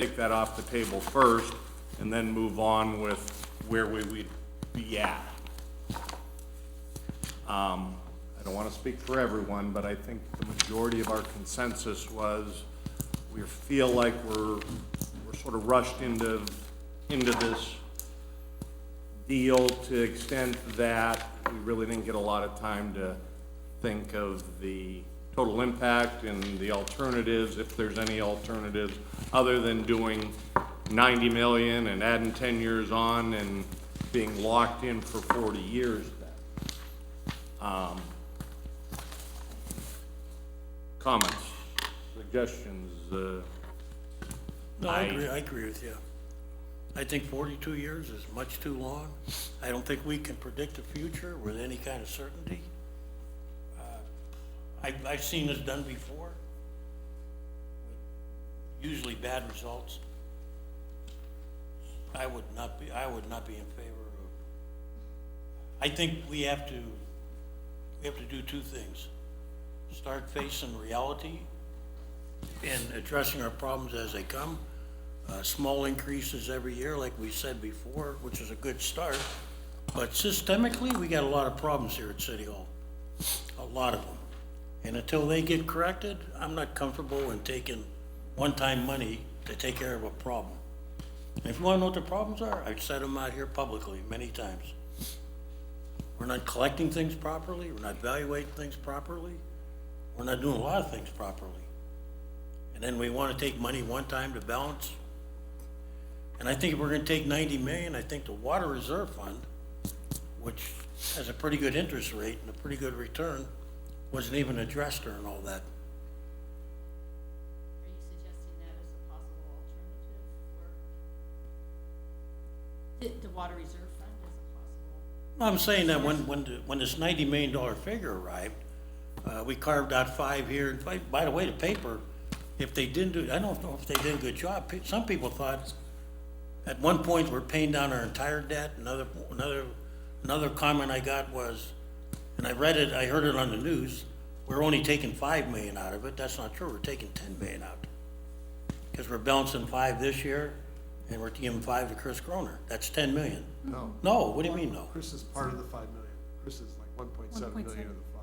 take that off the table first and then move on with where we would be at. I don't want to speak for everyone, but I think the majority of our consensus was we feel like we're sort of rushed into this deal to the extent that we really didn't get a lot of time to think of the total impact and the alternatives, if there's any alternatives, other than doing 90 million and adding 10 years on and being locked in for 40 years then. Comments, suggestions? No, I agree with you. I think 42 years is much too long. I don't think we can predict the future with any kind of certainty. I've seen this done before, with usually bad results. I would not be in favor of. I think we have to do two things. Start facing reality and addressing our problems as they come. Small increases every year, like we said before, which is a good start. But systemically, we got a lot of problems here at City Hall, a lot of them. And until they get corrected, I'm not comfortable in taking one-time money to take care of a problem. And if you want to know what the problems are, I've said them out here publicly many times. We're not collecting things properly. We're not evaluating things properly. We're not doing a lot of things properly. And then we want to take money one time to balance. And I think if we're going to take 90 million, I think the Water Reserve Fund, which has a pretty good interest rate and a pretty good return, wasn't even addressed during all that. Are you suggesting that as a possible alternative for the Water Reserve Fund as a possible? No, I'm saying that when this $90 million figure arrived, we carved out 5 here. And by the way, the paper, if they didn't do, I don't know if they did a good job. Some people thought at one point we're paying down our entire debt. Another comment I got was, and I heard it on the news, we're only taking 5 million out of it. That's not true. We're taking 10 million out. Because we're balancing 5 this year, and we're giving 5 to Chris Groner. That's 10 million. No. No, what do you mean no? Chris is part of the 5 million. Chris is like 1.7 million of the 5.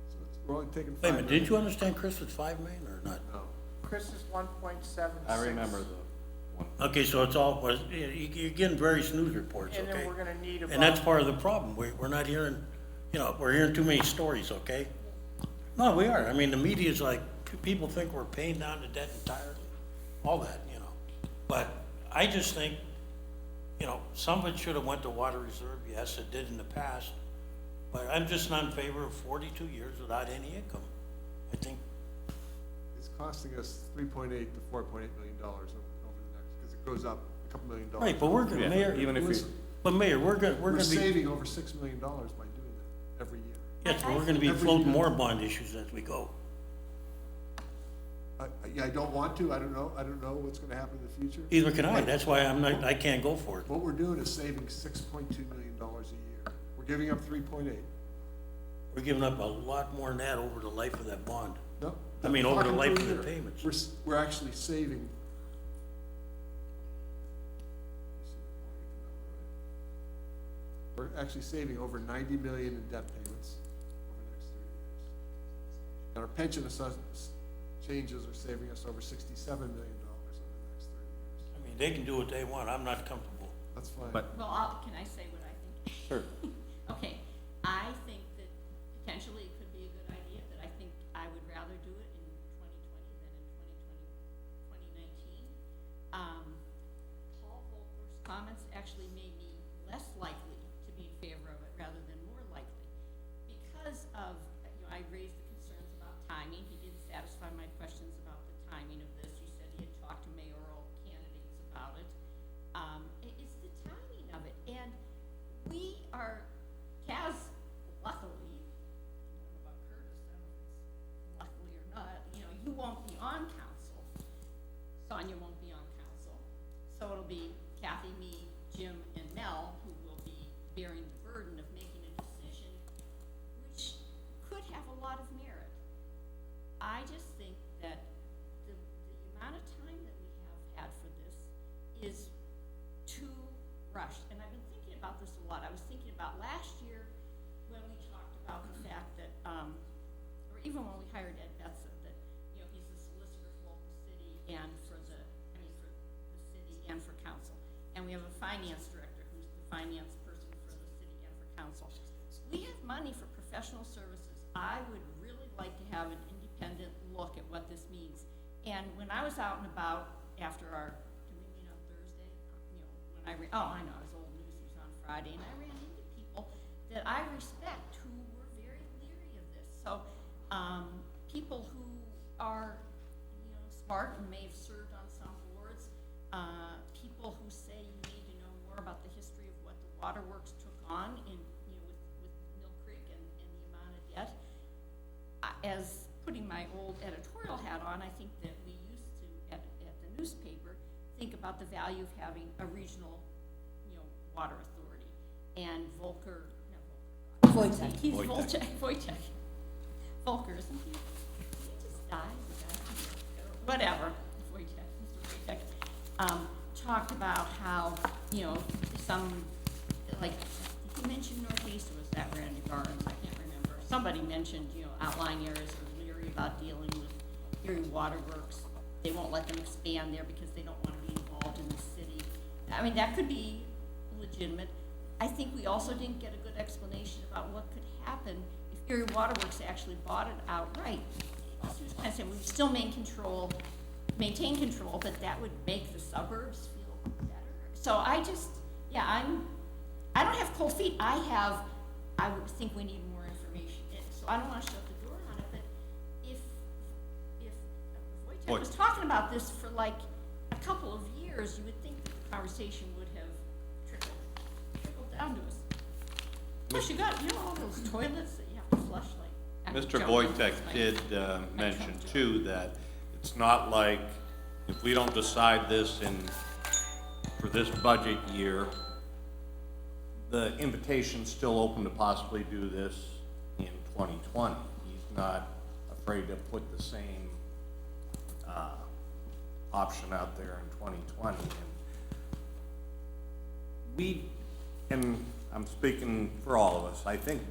So we're only taking 5 Wait a minute, million. did you understand Chris was 5 million or not? No. Chris is 1.76. I remember the one. Okay, so it's all, you're getting various news reports, And okay? then we're gonna need about. And that's part of the problem. We're not hearing, we're hearing too many stories, okay? No, we are. I mean, the media's like, people think we're paying down the debt entirely, all that, But I just think, some of it should have went to Water Reserve. Yes, it did in the past. But I'm just not in favor of 42 years without any income. I think, It's costing us 3.8 to 4.8 million dollars over the next, because it goes up a couple $1 million. right, but we're Yeah, gonna, Mayor, even if we, but Mayor, we're We're gonna be, saving over $6 million by doing that every year. yes, but we're gonna be Every floating year. more bond issues as we go. I don't want to. I don't know what's gonna happen in the future. Either can I. That's why I can't go for it. What we're doing is saving $6.2 million a year. We're giving up 3.8. We're giving up a lot more than that over the life of that bond. No. I mean, over the talking life per of the year. payments. We're actually saving. We're actually saving over 90 million in debt payments over the next 30 years. And our pension changes are saving us over $67 million over the next 30 years. I mean, they can do what they want. I'm not comfortable. That's fine. but, Well, can I say what I think? sure. Okay, I think that potentially it could be a good idea, but I think I would rather do it in 2020 than in 2019. Paul Volker's comments actually made me less likely to be in favor of it rather than more likely. Because of, I raised the concerns about timing. He didn't satisfy my questions about the timing of this. He said he had talked to mayoral candidates about it. It's the timing of it. And we are, Kaz, luckily, I don't know about Curtis, I don't know if it's luckily or not, you won't be on council. Sonia won't be on council. So it'll be Kathy, me, Jim, and Mel who will be bearing the burden of making a decision which could have a lot of merit. I just think that the amount of time that we have had and for council. And we have a finance director who's the finance person for the city and for council. We have money for professional services. I would really like to have an independent look at what this means. And when I was out and about after our, did we meet on Thursday? You know, when I know, it was Old News, it was on Friday, and I ran into people that I respect who were very leery of this. So, people who are, you know, smart and may have served on some boards, people who say you need to know more about the history of what the waterworks took on in, you know, with Mill Creek and the amount of debt. As putting my old editorial hat on, I think that we used to, at the newspaper, think about the value of having a regional, you know, water authority. And Volker, not Volker. Wojtek. He's Wojtek. Volker, isn't he? He just died, the guy. Whatever, Wojtek, Mr. Wojtek, talked about how, you know, some, like, he mentioned Northeast, or was that Randy Barnes? I can't remember. Somebody mentioned, you know, outlying areas are leery about dealing with Erie Waterworks. They won't let them expand there because they don't want to be involved in the city. I mean, that could be legitimate. I think we also didn't get a good explanation about what could happen if Erie Waterworks actually bought it outright. He was kind of saying we still maintain control, but that would make the suburbs feel better. So I just, yeah, I don't have cold feet. I would think we need more information. So I don't want to shut the door on it, but if Wojtek was talking about this for like a couple of years, you would think that the conversation would have trickled down to us. Plus, you know, all those toilets that you have to flush, like. Mr. Wojtek did mention too that it's not like if we don't decide this for this budget year, the invitation's still open to possibly do this in 2020. He's not afraid to put the same option out there in 2020. And I'm speaking for all of us, I think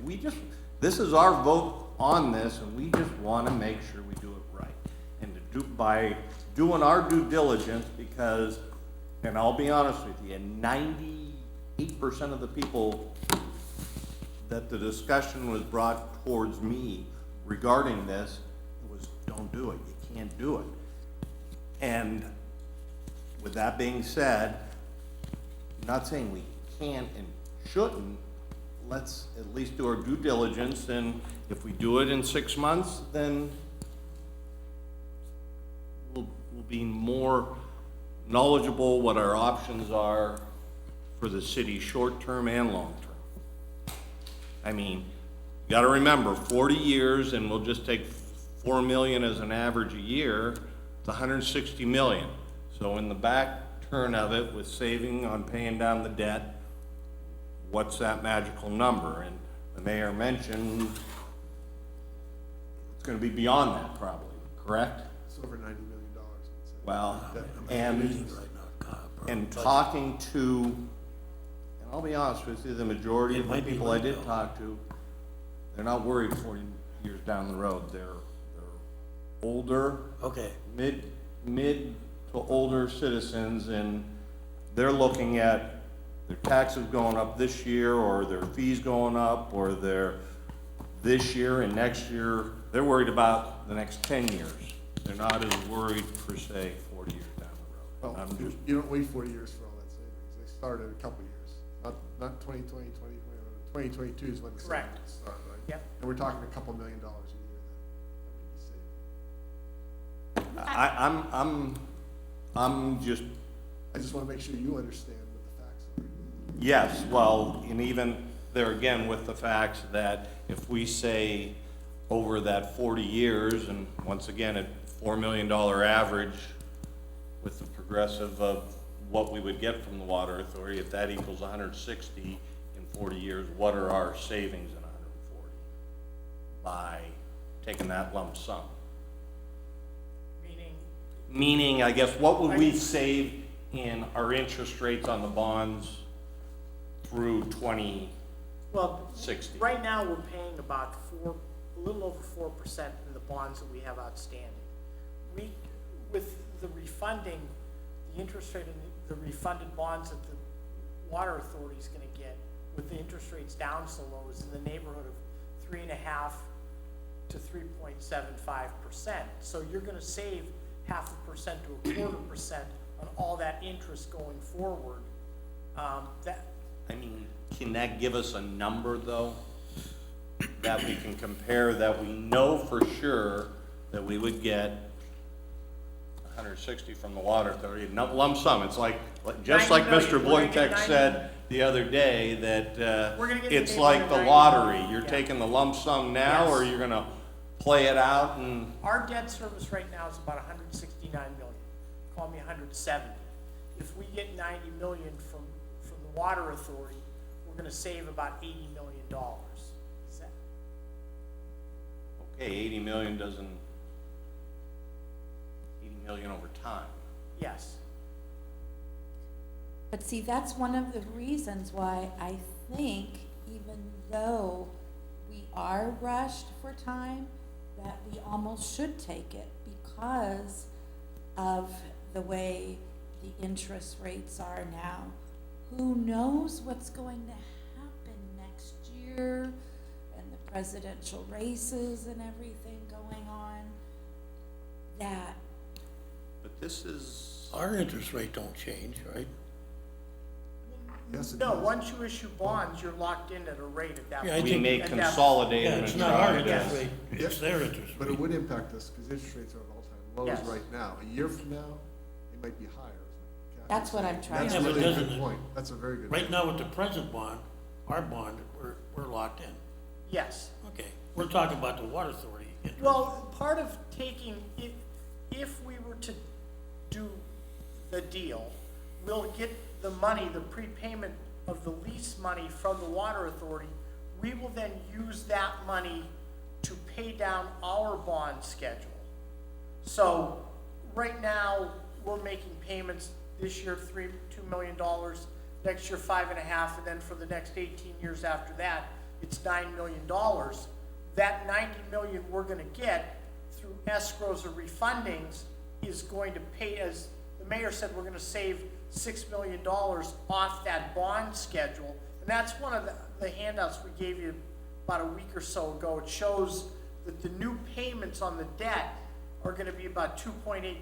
this is our vote on this, and we just want to make sure we do it right. And by doing our due diligence, because, and I'll be honest with you, 98% of the people that the discussion was brought towards me regarding this was, don't do it, you can't do it. And with that being said, I'm not saying we can't and shouldn't, let's at least do our due diligence, and if we do it in 6 months, then we'll be more knowledgeable what our options are for the city, short-term and long-term. I mean, you gotta remember, 40 years, and we'll just take 4 million as an average a year, it's 160 million. So in the back turn of it, with saving on paying down the debt, what's that magical number? And the mayor mentioned it's gonna be beyond that probably, correct? It's over $90 million, I'd say. Well, Debt. and talking to, and I'll be honest with you, the majority of the people I did talk to, they're not worried 40 years down the road. They're older, Okay. mid to older citizens, and they're looking at their taxes going up this year, or their fees going up, or their this year and next year. They're worried about the next 10 years. They're not as worried per se 40 years down the road. Well, I'm just, you don't wait 40 years for all that savings. They started a couple years, not 2020, 2022 is when the Correct. savings start, right? Yep. And we're talking a couple $1 million a year that we'd be saving. I'm just, I just want to make sure you understand what the facts are. yes, well, and even there again with the facts that if we say over that 40 years, and once again at $4 million average with the progressive of what we would get from the water authority, if that equals 160 in 40 years, what are our savings in 140 by taking that lump sum? Meaning, I guess, what would we save in our interest rates on the bonds through 2060? Well, right now, we're paying about a little over 4% in the bonds that we have outstanding. With the refunding, the interest rate and the refunded bonds that the water authority is gonna get with the interest rates down so low is in the neighborhood of 3.5 to 3.75%. So you're gonna save 0.5% to 0.25% on all that interest going forward. That, I mean, can that give us a number, though, that we can compare, that we know for sure that we would get 160 from the water authority, lump sum? It's like, just like 90 Mr. million. We're gonna get Boytek 90 said the other day, that, We're gonna get the it's like the neighborhood of 90 lottery. million, You're yeah. taking the lump sum now, or Yes. you're gonna play it out and, our debt service right now is about 169 million. Call me 170. If we get 90 million from the water authority, we're gonna save about $80 million. Is that, okay, 80 million doesn't, 80 million over time. yes. But see, that's one of the reasons why I think even though we are rushed for time, that we almost should take it because of the way the interest rates are now. Who knows what's going to happen next year and the presidential races and everything going on, that But this is, Our interest rate don't change, right? Yes, it No, does. once you issue bonds, you're locked in at a rate at that Yeah, I point. we think- may And that's- consolidate Yeah, them it's and not our try interest to. rate, it's their interest But it rate. would impact us, because interest rates are at all-time lows Yes. right now. A year from now, they might be higher. is what Kathy's That's what I'm saying. trying That's to- Yeah, but really a doesn't good it- point. That's a very good Right point. now with the present bond, our bond, we're locked in. Yes. Okay, we're talking about the water authority interest. Well, part of taking, if we were to do the deal, we'll get the money, the prepayment of the lease money from the water authority. We will then use that money to pay down our bond schedule. So, right now, we're making payments this year, $2 million, next year, 5.5, and then for the next 18 years after that, it's $9 million. That 90 million we're gonna get through escrows or refundings is going to pay, as the mayor said, we're gonna save $6 million off that bond schedule. And that's one of the handouts we gave you about a week or so ago. It shows that the new payments on the debt are gonna be about 2.8.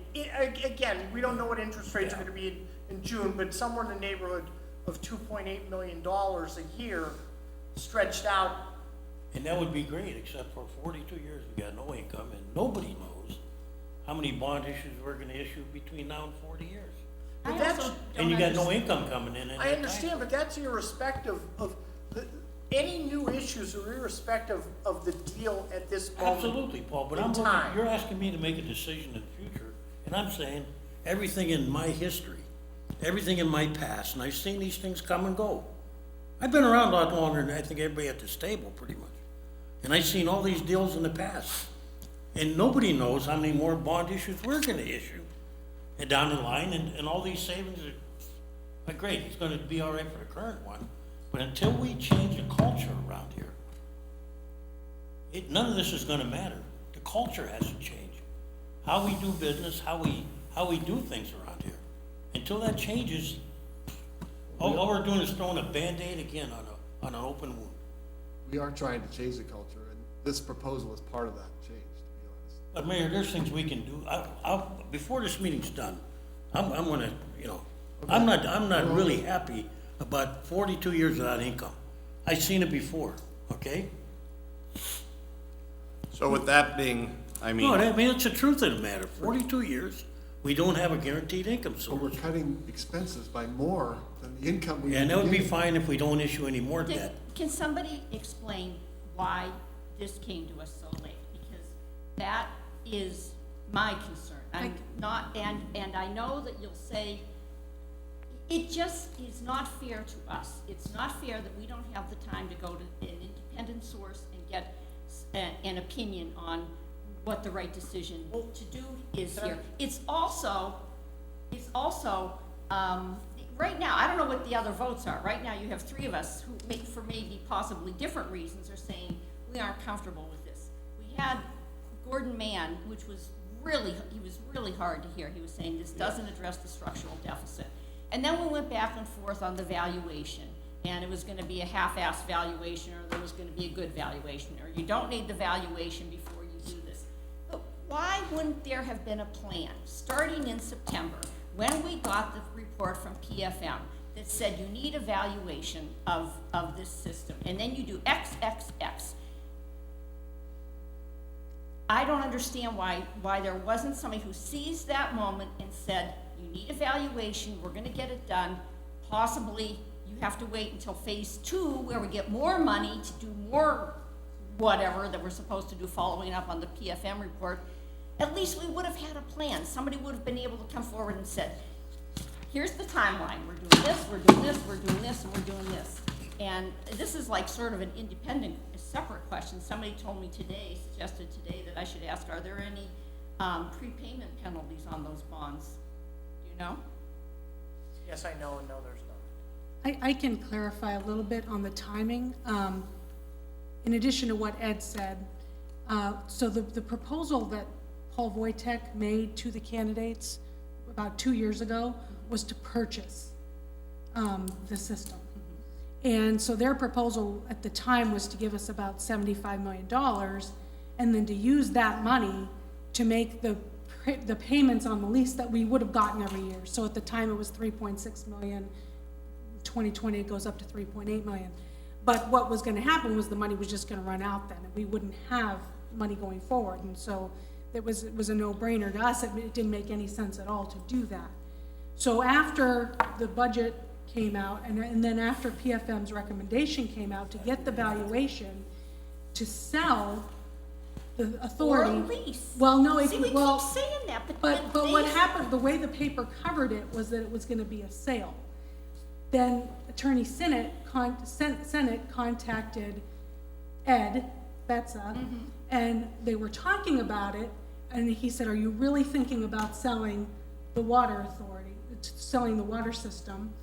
Again, we don't know what interest rates are gonna be in June, but somewhere in the neighborhood of $2.8 million a year stretched out. And that would be great, except for 42 years, we got no income, and nobody knows how many bond issues we're gonna issue between now and 40 years. But I that's- also And you don't got no understand- income coming in. I understand, but that's irrespective of any new issues are irrespective of the deal at this moment. Absolutely, Paul, but in I'm time. looking, you're asking me to make a decision in the future, and I'm saying, everything in my history, everything in my past, and I've seen these things come and go. I've been around a lot longer than I think everybody at this table, pretty much. And I've seen all these deals in the past. And nobody knows how many more bond issues we're gonna issue and down the line, and all these savings are great, it's gonna be all right for the current one. But until we change the culture around here, none of this is gonna matter. The culture has to change. How we do business, how we do things around here. Until that changes, all we're doing is throwing a Band-Aid again on an open wound. We are trying to change the culture, and this proposal is part of that change, to be honest. But Mayor, there's things we can do. Before this meeting's done, I'm gonna, I'm not really happy about 42 years without income. I've seen it before, okay? So with that being, I No, mean, I mean, it's the truth of the matter. 42 years, we don't have a guaranteed income But we're source. cutting expenses by more than the income we. And that would be gain. fine if we don't issue any more Dick, debt. can somebody explain why this came to us so late? Because that is my concern. I'm not, and I know that you'll say, it just is not fair to us. It's not fair that we don't have the time to go to an independent source and get an opinion on what the right decision to do is here. It's also, right now, I don't know what the other votes are. Right now, you have three of us who, for maybe possibly different reasons, are saying we aren't comfortable with this. We had Gordon Mann, which was really hard to hear. He was saying this doesn't address the structural deficit. And then we went back and forth on the valuation, and it was gonna be a half-assed valuation, or there was gonna be a good valuation, or you don't need the valuation before you do this. But why wouldn't there have been a plan, starting in September, when we got the report from PFM, that said you need a valuation of this system, and then you do X, X, X? I don't understand why there wasn't somebody who seized that moment and said, you need a valuation, we're gonna get it done. Possibly, you have to wait until phase 2, where we get more money to do more whatever that we're supposed to do following up on the PFM report. At least we would have had a plan. Somebody would have been able to come forward and said, here's the timeline, we're doing this, we're doing this, we're doing this, and we're doing this. And this is like sort of an independent, a separate question. Somebody told me today, suggested today, that I should ask, are there any prepayment penalties on those bonds? Do you know? Yes, I know, and no, there's not. I can clarify a little bit on the timing. In addition to what Ed said, so the proposal that Paul Wojtek made to the candidates about 2 years ago was to purchase the system. And so their proposal at the time was to give us about $75 million, and then to use that money to make the payments on the lease that we would have gotten every year. So at the time it was 3.6 million. 2020 it goes up to 3.8 million. But what was going to happen was the money was just going to run out then, and we wouldn't have money going forward. And so it was a no-brainer to us. It didn't make any sense at all to do that. So after the budget came out, and then after PFM's recommendation came out to get the valuation to sell the authority. Or a lease. Well, no, See, we keep saying that, but what happened, the way the paper covered it was that it was gonna be a sale. Then Attorney Senate contacted Ed Betza, and they were talking about it, and he said, are you really thinking about selling the water authority, selling the water system?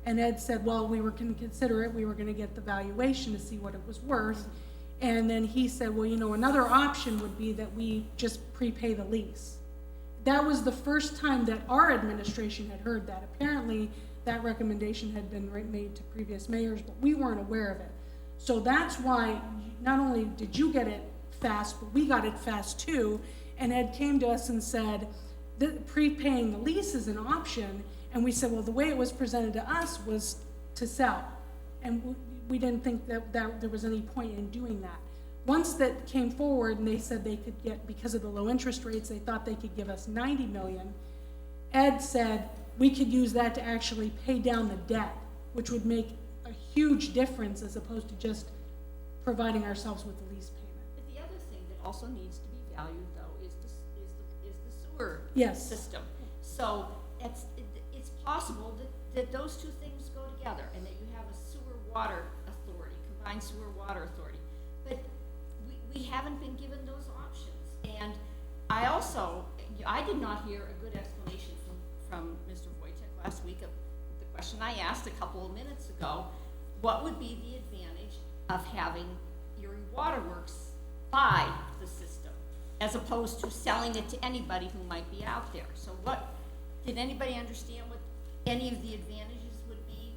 And Ed said, well, we were gonna consider it, we were gonna get the valuation to see what it was worth. And then he said, well, you know, another option would be that we just prepay the lease. That was the first time that our administration had heard that. Apparently, that recommendation had been made to previous mayors, but we weren't aware of it. So that's why not only did you get it fast, but we got it fast too. And Ed came to us and said, prepaying the lease is an option. And we said, well, the way it was presented to us was to sell. And we didn't think that there was any point in doing that. Once that came forward and they said they could get, because of the low interest rates, they thought they could give us 90 million. Ed said we could use that to actually pay down the debt, which would make a huge difference as opposed to just providing ourselves with the lease payment. But the other thing that also needs to be valued, though, is the sewer Yes. system. So it's possible that those two things go together, and that you have a sewer water authority, combined sewer water authority. But we haven't been given those options. And I did not hear a good explanation from Mr. Wojtek last week of the question I asked a couple of minutes ago. What would be the advantage of having Erie Waterworks buy the system, as opposed to selling it to anybody who might be out there? So did anybody understand what any of the advantages would be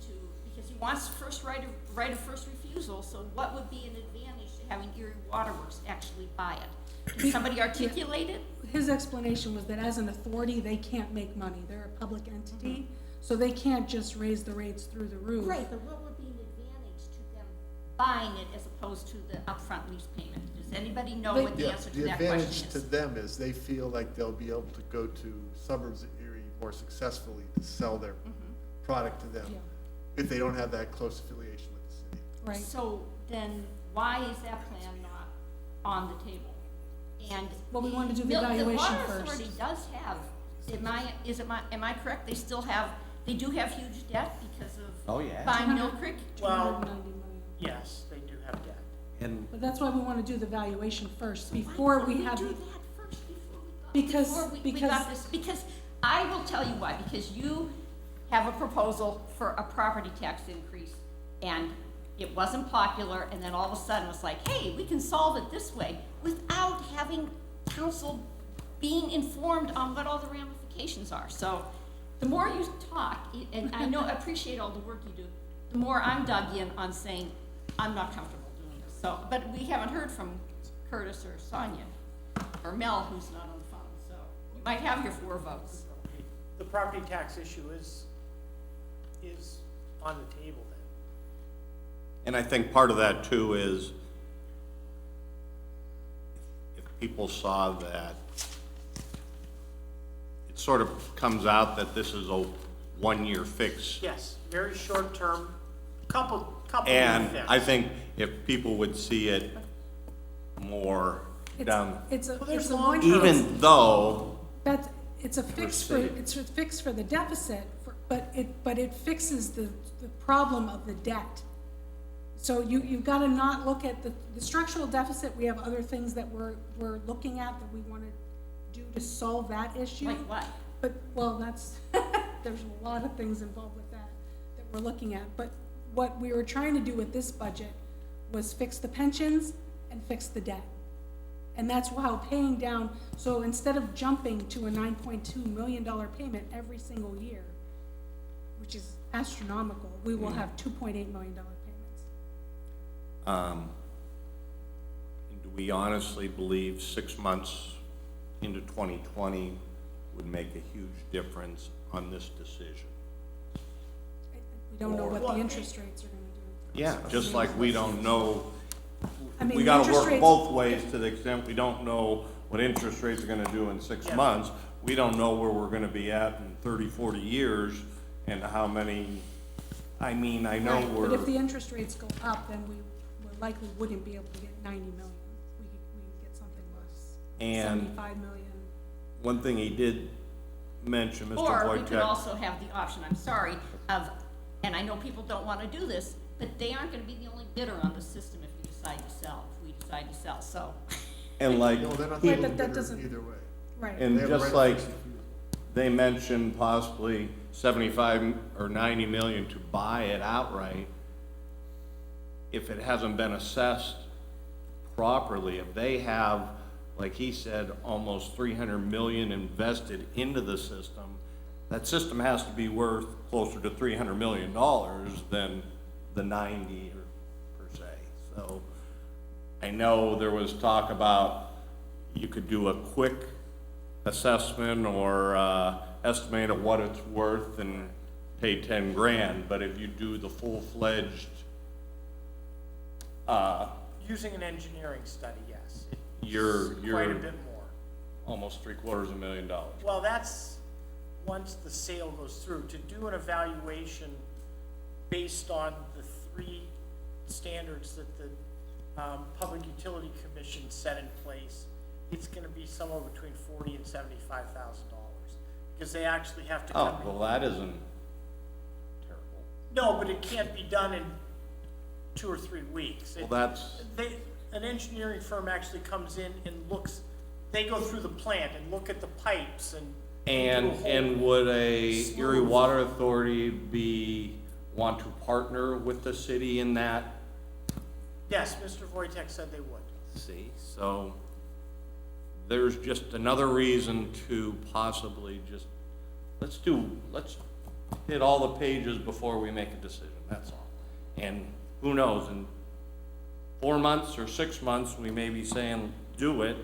because he wants first right of first refusal, so what would be an advantage to having Erie Waterworks actually buy it? Can somebody articulate it? His explanation was that as an authority, they can't make money. They're a public entity, so they can't just raise the rates through the roof. Right, but what would be an advantage to them buying it as opposed to the upfront lease payment? Does anybody know what the answer to that question The advantage to is? them is they feel like they'll be able to go to suburbs of Erie more successfully to sell their product to them Yeah. if they don't have that close affiliation with the city. Right. So then why is that plan not on the table? And Well, we wanted to do the The evaluation water first. authority does have, am I correct, they do have huge debt because of Oh, yeah. buying Mill Creek? Well, 290 million. yes, they do have debt. And But that's why we want to do the valuation first, Why before couldn't we have, do that first before we Because- got this? Because I will tell you why, because you have a proposal for a property tax increase, and it wasn't popular, and then all of a sudden it's like, hey, we can solve it this way, without having council being informed on what all the ramifications are. So the more you talk, and I know, appreciate all the work you do, the more I'm dug in on saying, I'm not comfortable doing this. So, but we haven't heard from Curtis or Sonia, or Mel, who's not on the phone, so you might have your 4 votes. The property tax issue is on the table then. And I think part of that too is if people saw that it sort of comes out that this is a 1-year fix. Yes, very short term, couple And year fix. I think if people would see it more down, It's a, Well, there's it's a long- one. even though, That's, it's a fix for, Proceed. it's a fix for the deficit, but it fixes the problem of the debt. So you've gotta not look at the structural deficit, we have other things that we're looking at that we wanna do to solve that issue. Like what? But, well, that's, there's a lot of things involved with that we're looking at. But what we were trying to do with this budget was fix the pensions and fix the debt. And that's how paying down, so instead of jumping to a $9.2 million payment every single year, which is astronomical, we will have $2.8 million payments. do we honestly believe 6 months into 2020 would make a huge difference on this decision? We don't know what the interest rates are gonna do. Yeah, just like we don't know, I mean, we the gotta interest work rates- both ways to the extent we don't know what interest rates are gonna do in 6 months. We don't know where we're gonna be at in 30, 40 years and how many, I mean, I know Right, we're. but if the interest rates go up, then we likely wouldn't be able to get 90 million. We could get something less, And 75 million. one thing he did mention, Mr. Or we could Wojtek, also have the option, I'm sorry, of, and I know people don't wanna do this, but they aren't gonna be the only bidder on the system if you decide to sell, if we decide to sell, so. and like, No, they're not Yeah, the but only that bidder doesn't- either way. Right. and They have the just right like of first refusal. they mentioned possibly 75 or 90 million to buy it outright. If it hasn't been assessed properly, if they have, like he said, almost 300 million invested into the system, that system has to be worth closer to $300 million than the 90 or per se. So I know there was talk about you could do a quick assessment or estimate of what it's worth and pay 10 grand, but if you do the full-fledged, Using an engineering study, yes. It's you're quite a bit more. almost $750,000. Well, that's once the sale goes through. To do an evaluation based on the 3 standards that the Public Utility Commission set in place, it's gonna be somewhere between $40,000 and $75,000. Because they actually have to come Oh, in. well, that isn't terrible. No, but it can't be done in 2 or 3 weeks. Well, that's, An engineering firm actually comes in and looks, they go through the plant and look at the pipes and. do a whole- and would a Erie Smooth. Water Authority want to partner with the city in that? Yes, Mr. Wojtek said they would. See, so there's just another reason to possibly just, let's hit all the pages before we make a decision, that's all. And who knows, in 4 months or 6 months, we may be saying, do it,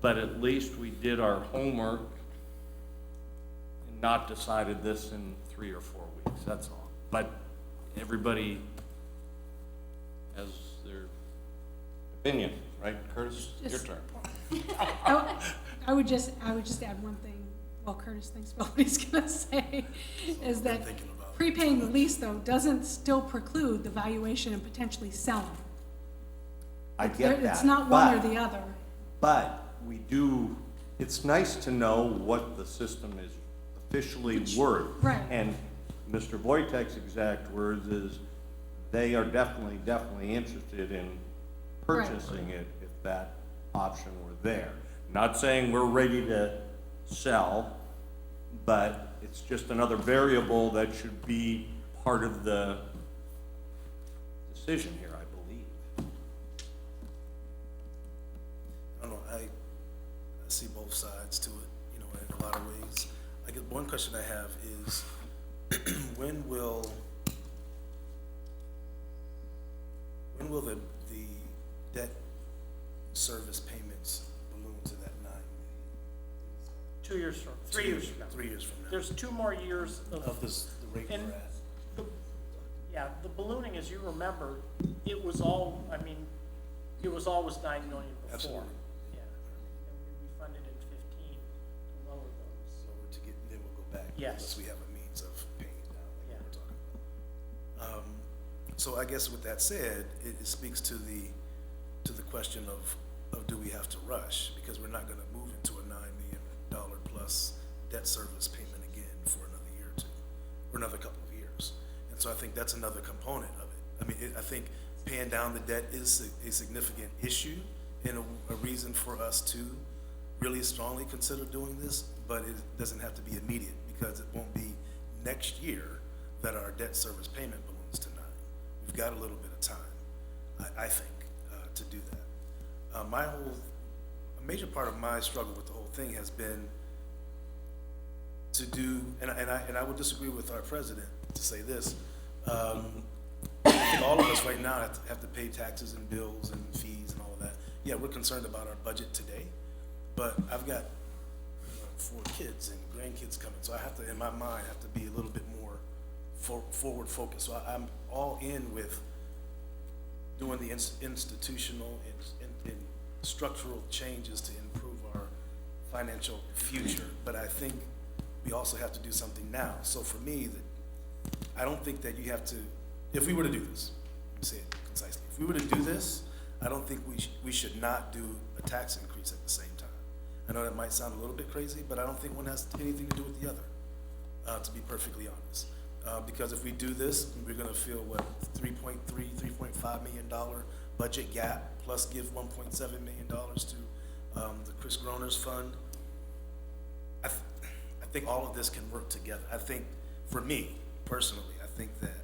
but at least we did our homework and not decided this in 3 or 4 weeks, that's all. But everybody has their opinion, right, Curtis? Your Just- turn. I would just add one thing, while Curtis thinks about what he's gonna say, is that prepaying the lease, though, doesn't still preclude the valuation and potentially selling. I get that. It's not one or but- the other. But we do, it's nice to know what the system is officially worth. Right. And Mr. Wojtek's exact words is, they are definitely interested in purchasing it if that option were there. Not saying we're ready to sell, but it's just another variable that should be part of the decision here, I believe. I don't know, see both sides to it, you know, in a lot of ways. I guess one question I have is, when will the debt service payments balloon to that 9 million? 3 years from now. 3 years from now? There's 2 more years Of this, the rate And we're at? yeah, the ballooning, as you remember, it was always 9 million before. Absolutely. Yeah, and we funded in 15 to lower those. So we're to get, then we'll go back. Yes. Unless we have a means of paying it down, like Yeah. we're talking about. So I guess with that said, it speaks to the question of do we have to rush? Because we're not gonna move into a $9 million plus debt service payment again for another year or two, or another couple of years. And so I think that's another component of it. I mean, I think paying down the debt is a significant issue and a reason for us to really strongly consider doing this, but it doesn't have to be immediate, because it won't be next year that our debt service payment balloons to 9. We've got a little bit of time, I think, to do that. A major part of my struggle with the whole thing has been to do, and I would disagree with our president to say this. I think all of us right now have to pay taxes and bills and fees and all of that. Yeah, we're concerned about our budget today, but I've got 4 kids and grandkids coming, so I have to, in my mind, have to be a little bit more forward focused. So I'm all in with doing the institutional and structural changes to improve our financial future, but I think we also have to do something now. So for me, I don't think that you have to, if we were to do this, let me say it concisely, if we were to do this, I don't think we should not do a tax increase at the same time. I know that might sound a little bit crazy, but I don't think one has anything to do with the other, to be perfectly honest. Because if we do this, we're gonna feel $3.5 million budget gap, plus give $1.7 million to the Chris Groner's Fund. I think all of this can work together. I think, for me, personally, I think that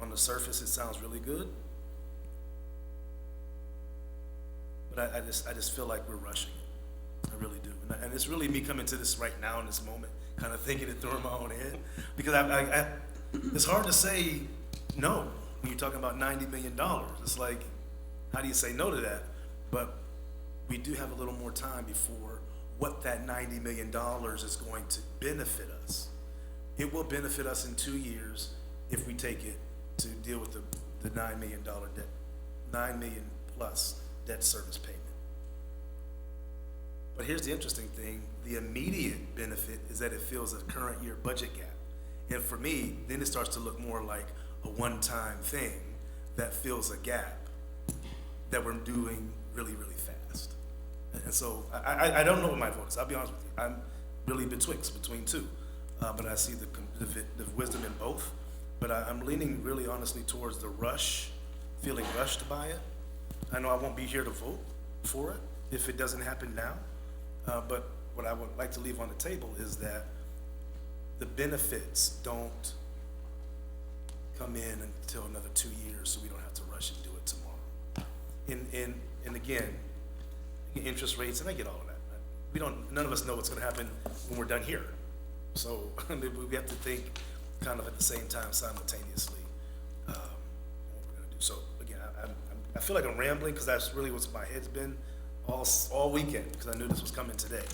on the surface, it sounds really good. But I just feel like we're rushing it. I really do. And it's really me coming to this right now in this moment, kind of thinking it through in my own head. Because it's hard to say no when you're talking about $90 million. It's like, how do you say no to that? But we do have a little more time before what that $90 million is going to benefit us. It will benefit us in 2 years if we take it to deal with the $9 million debt, $9 million plus debt service payment. But here's the interesting thing, the immediate benefit is that it fills a current year budget gap. And for me, then it starts to look more like a one-time thing that fills a gap that we're doing really, really fast. And so I don't know what my vote is, I'll be honest with you. I'm really between two, but I see the wisdom in both. But I'm leaning really honestly towards the rush, feeling rushed by it. I know I won't be here to vote for it if it doesn't happen now. But what I would like to leave on the table is that the benefits don't come in until another 2 years, so we don't have to rush and do it tomorrow. And again, interest rates, and I get all of that. None of us know what's gonna happen when we're done here. So we have to think kind of at the same time simultaneously what we're gonna do. So again, I feel like I'm rambling because that's really what's my head's been all weekend, because I knew this was coming today.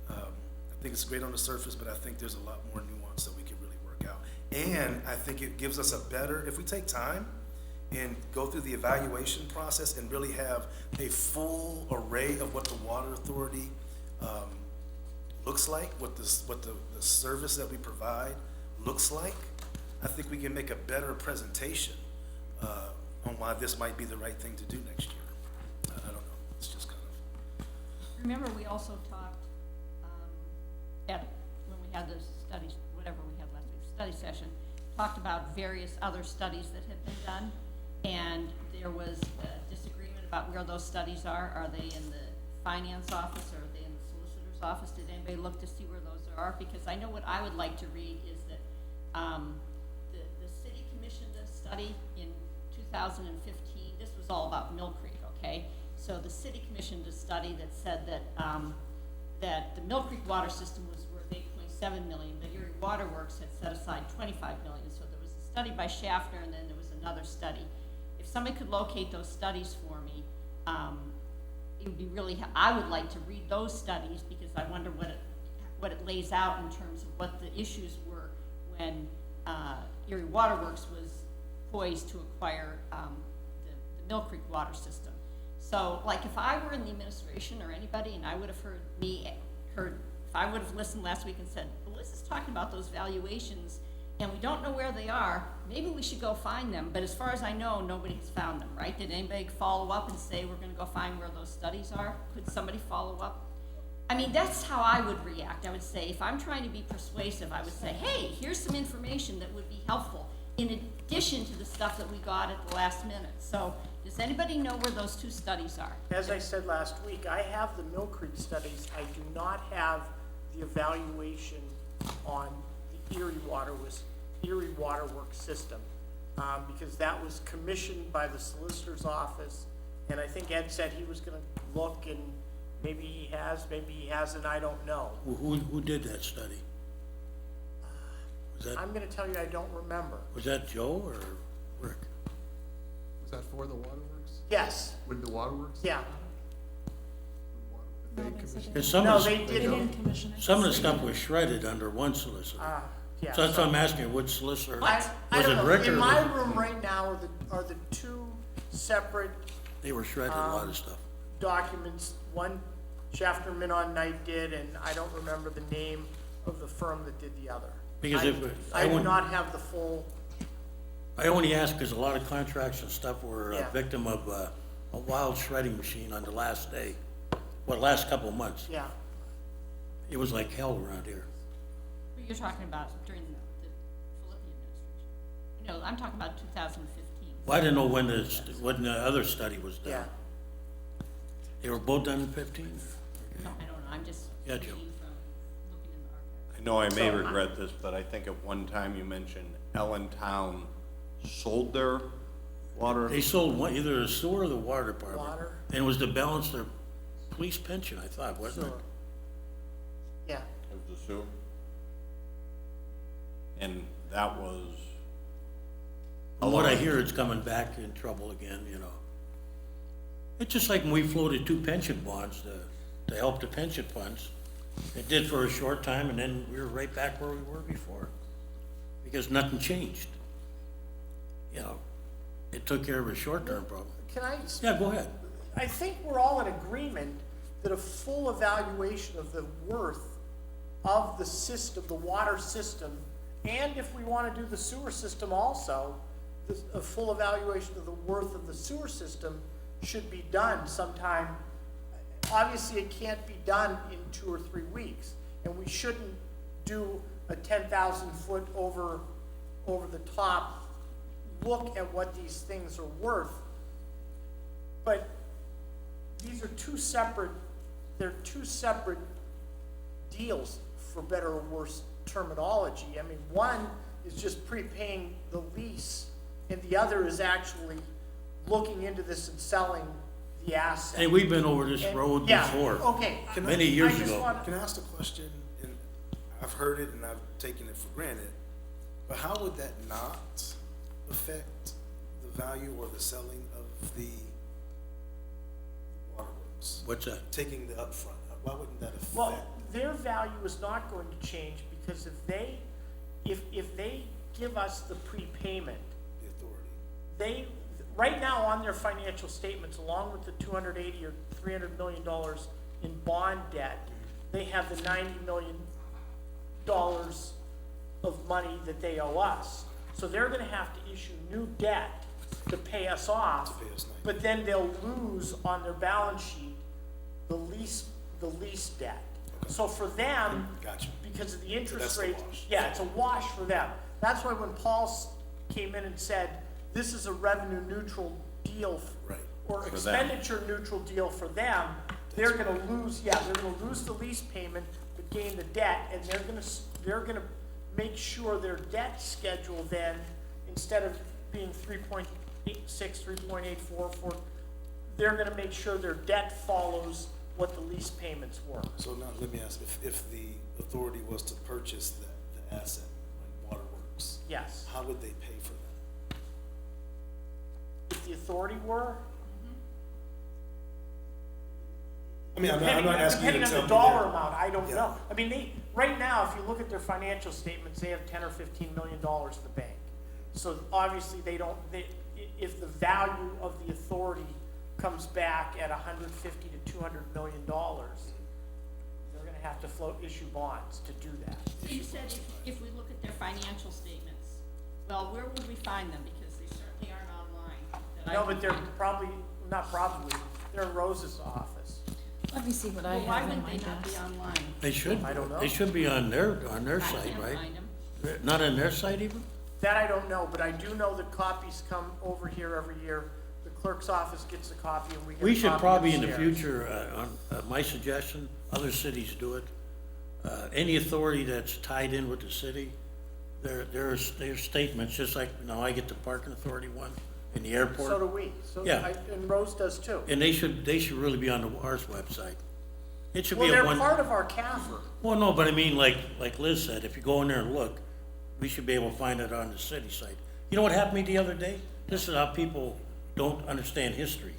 I think it's great on the surface, but I think there's a lot more nuance that we can really work out. And I think it gives us if we take time and go through the evaluation process and really have a full array of what the Water Authority looks like, what the service that we provide looks like, I think we can make a better presentation on why this might be the right thing to do next year. I don't know, it's just kind of. Remember, we also talked, when we had the studies, whatever we had last week, study session, talked about various other studies that had been done, and there was a disagreement about where those studies are. Are they in the finance office, or are they in the solicitor's office? Did anybody look to see where those are? Because I know what I would like to read is that, the city commissioned a study in 2015, this was all about Mill Creek, okay? So the city commissioned a study that said that, that the Mill Creek water system was worth 8.7 million, but Erie Water Works had set aside 25 million. So there was a study by Schaffner, and then there was another study. If somebody could locate those studies for me, it would be really, I would like to read those studies, because I wonder what it lays out in terms of what the issues were when Erie Water Works was poised to acquire the Mill Creek water system. So, like, if I were in the administration or anybody, and I would have if I would have listened last week and said, well, Liz is talking about those valuations, and we don't know where they are, maybe we should go find them. But as far as I know, nobody has found them, right? Did anybody follow up and say, we're gonna go find where those studies are? Could somebody follow up? I mean, that's how I would react. I would say, if I'm trying to be persuasive, I would say, hey, here's some information that would be helpful, in addition to the stuff that we got at the last minute. So, does anybody know where those two studies are? As I said last week, I have the Mill Creek studies. I do not have the evaluation on the Erie Water Works system, because that was commissioned by the solicitor's office, and I think Ed said he was gonna look, and maybe he has, maybe he hasn't, I don't know. Who did that study? I'm gonna tell you, I don't remember. Was that Joe or Rick? Was that for the waterworks? Yes, With the waterworks? yeah. They commissioned- Because some No, of they the, They didn't. didn't commission it. some of the stuff was shredded under one solicitor. Yeah. So that's why I'm asking, which solicitor? I Was don't it know. Rick In or? my room right now are the two separate They were shredding a lot of stuff. documents. One Schaffner Minon Knight did, and I don't remember the name of the firm that did the other. Because I do wouldn't- not have the full, I only ask because a lot of contracts and stuff were a Yeah. victim of a wild shredding machine on the last day. Last couple of months. yeah. It was like hell around here. What you're talking about during the Philippi administration? No, I'm talking about 2015. Well, I didn't know when the other study was done. Yeah. They were both done in 15? No, I don't know, I'm just Yeah, reading Joe. from looking in the archive. I know I may So, regret this, but I think at one time you mentioned Allentown sold their water. They sold one, either the sewer or the water department. Water. And it was to balance their police pension, I thought, wasn't it? Sewer. Yeah, It was the sewer. And that was, From what I hear, it's coming back in trouble again, you know. It's just like when we floated 2 pension bonds to help the pension funds. It did for a short time, and then we were right back where we were before, because nothing changed. You know, it took care of a short-term problem. can I, Yeah, go ahead. I think we're all in agreement that a full evaluation of the worth of the system, the water system, and if we want to do the sewer system also, a full evaluation of the worth of the sewer system should be done sometime. Obviously, it can't be done in 2 or 3 weeks, and we shouldn't do a 10,000-foot over the top look at what these things are worth. But these are they're two separate deals, for better or worse terminology. I mean, one is just prepaying the lease, and the other is actually looking into this and selling the asset. Hey, we've been over this And- road yeah, before. Okay. Many years I just ago. wanna- Can I ask the question, and I've heard it and I've taken it for granted, but how would that not affect the value or the selling of the waterworks? What's that? Taking the upfront, why wouldn't that affect? Well, their value is not going to change, because if they give us the prepayment, The authority. they, right now on their financial statements, along with the 280 or $300 million in bond debt, they have the $90 million of money that they owe us. So they're gonna have to issue new debt to pay us off. To pay us 90. But then they'll lose on their balance sheet the lease debt. So for them, Gotcha. because of the interest that's the rates, wash. yeah, it's a wash for them. That's why when Paul came in and said, this is a revenue neutral deal. Right. Or For them. expenditure neutral deal for them, they're gonna lose, they're gonna lose the lease payment, but gain the debt, and they're gonna make sure their debt schedule then, instead of being 3.86, 3.84, they're gonna make sure their debt follows what the lease payments were. So now, let me ask, if the authority was to purchase the asset, like Waterworks, Yes. how would they pay for that? If the authority were, I mean, I'm not asking you to depending on tell the me dollar that. amount, I don't Yeah. know. I mean, right now, if you look at their financial statements, they have $10 or $15 million in the bank. So obviously, if the value of the authority comes back at $150 to $200 million, they're gonna have to issue bonds to do that. So you said if we look at their financial statements, well, where would we find them? Because they certainly aren't online. that I No, can but they're find. probably, not probably, they're in Rose's office. Let me see what I Well, why have in would my they not be desk. online? They should, I don't know. they should be on their I site, can't right? find them. Not on their site even? That I don't know, but I do know that copies come over here every year. The clerk's office gets a copy and we get a We copy should probably in the upstairs. future, my suggestion, other cities do it. Any authority that's tied in with the city, their statements, just like, I get the parking authority one in the So airport. do we. So, Yeah. and Rose does too. And they should really be on ours website. It should Well, be a they're one. part of our CAFR. Well, no, but I mean, like Liz said, if you go in there and look, we should be able to find it on the city site. You know what happened to me the other day? This is how people don't understand history,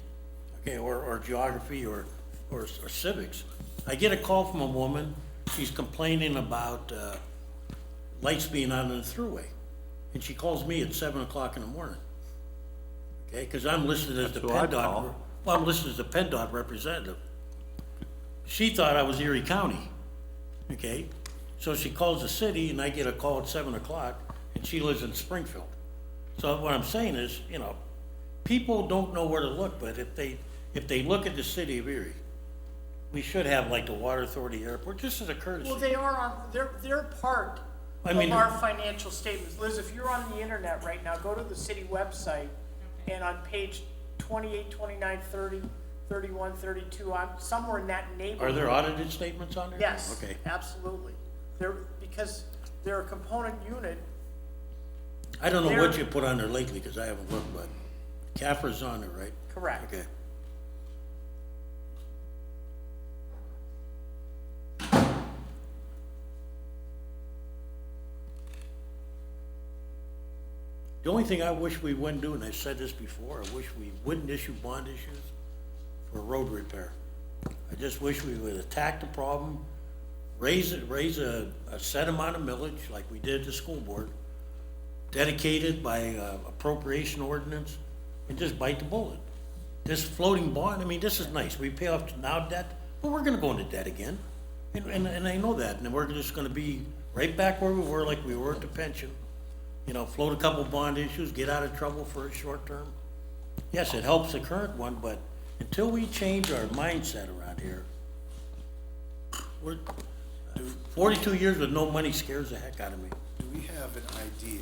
okay, or geography or civics. I get a call from a woman, she's complaining about, lights being on in the thruway. And she calls me at 7 o'clock in the morning. Okay, cause I'm listed as the That's who I'd PennDOT, call. well, I'm listed as the PennDOT representative. She thought I was Erie County, okay? So she calls the city and I get a call at 7 o'clock and she lives in Springfield. So what I'm saying is, people don't know where to look, but if they look at the city of Erie, we should have like the Water Authority Airport, just as a courtesy. Well, they are on, they're part I mean, of our financial statements. Liz, if you're on the internet right now, go to the city website and on page 28, 29, 30, 31, 32, somewhere in that neighborhood. Are there audited statements on there? Yes, Okay. absolutely. Because they're a component unit. I don't know what There- you put on there lately, because I haven't looked, but CAFRA's on there, right? Correct. Okay. The only thing I wish we wouldn't do, and I said this before, I wish we wouldn't issue bond issues for road repair. I just wish we would attack the problem, raise a set amount of millage like we did at the school board, dedicated by appropriation ordinance, and just bite the bullet. This floating bond, I mean, this is nice, we pay off now debt, but we're gonna go into debt again. And I know that, and we're just gonna be right back where we were, like we were at the pension. Float a couple bond issues, get out of trouble for a short term. Yes, it helps the current one, but until we change our mindset around here, we're, 42 years with no money scares the heck out of me. Do we have an idea,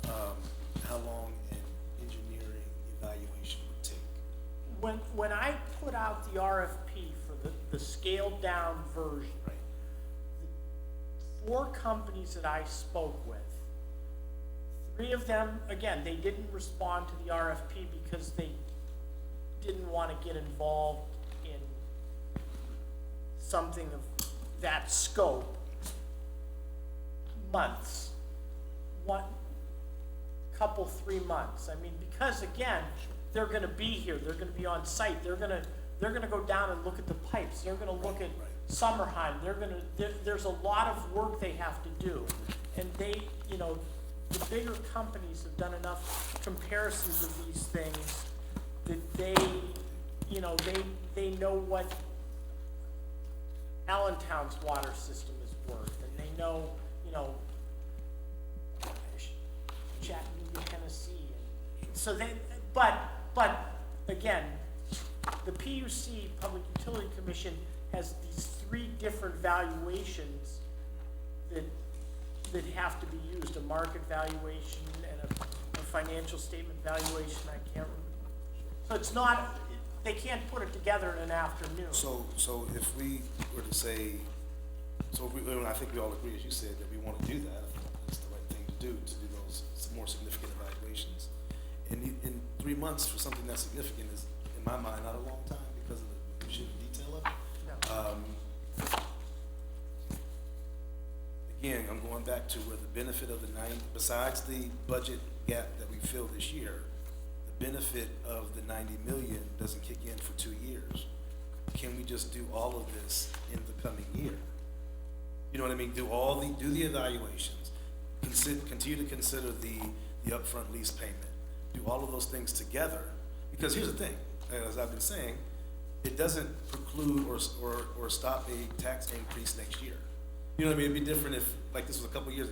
how long an engineering evaluation would take? When I put out the RFP for the scaled down version, Right. the 4 companies that I spoke with, 3 of them, again, they didn't respond to the RFP because they didn't want to get involved in something of that scope. Months, 3 months. I mean, because again, they're gonna be here, they're gonna be on site, they're gonna go down and look at the pipes, they're gonna look at Summerheim, there's a lot of work they have to do. And they, the bigger companies have done enough comparisons of these things that they know what Allentown's water system is worth, and they know, Chattanooga, Tennessee, and so but again, the PUC, Public Utility Commission, has these 3 different valuations that have to be used, a market valuation and a financial statement valuation, I can't remember. So it's not, they can't put it together in an afternoon. So if we were to say, I think we all agree, as you said, that we want to do that, I think that's the right thing to do those more significant evaluations. In 3 months for something that's significant is, in my mind, not a long time because of the minutiae detail of it. Again, I'm going back to where the benefit of the besides the budget gap that we feel this year, the benefit of the 90 million doesn't kick in for 2 years. Can we just do all of this in the coming year? You know what I mean? Do the evaluations, continue to consider the upfront lease payment, do all of those things together. Because here's the thing, as I've been saying, it doesn't preclude or stop a tax increase next year. You know what I mean? It'd be different if, like this was a couple of years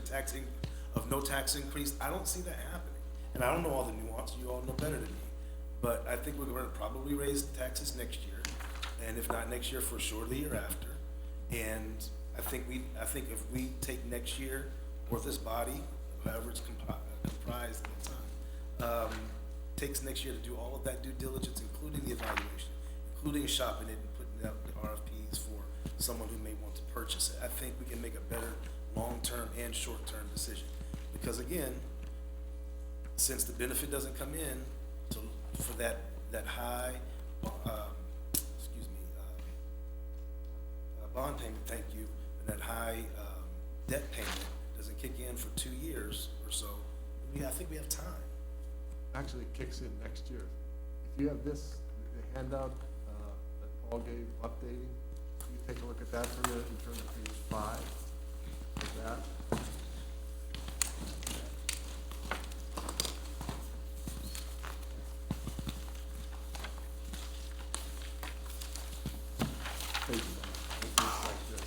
of no tax increase. I don't see that happening. And I don't know all the nuance, you all know better than me. But I think we're gonna probably raise taxes next year, and if not next year, for sure the year after. And I think if we take next year, or this body, however it's comprised at the time, takes next year to do all of that due diligence, including the evaluation, including shopping it and putting out the RFPs for someone who may want to purchase it. I think we can make a better long-term and short-term decision. Because again, since the benefit doesn't come in for that high, bond payment, thank you, and that high debt payment doesn't kick in for 2 years or so, I think we have time. Actually, it kicks in next year. If you have this, the handout that Paul gave updating, you take a look at that for a minute and turn to page 5, like that. Page 5, like this.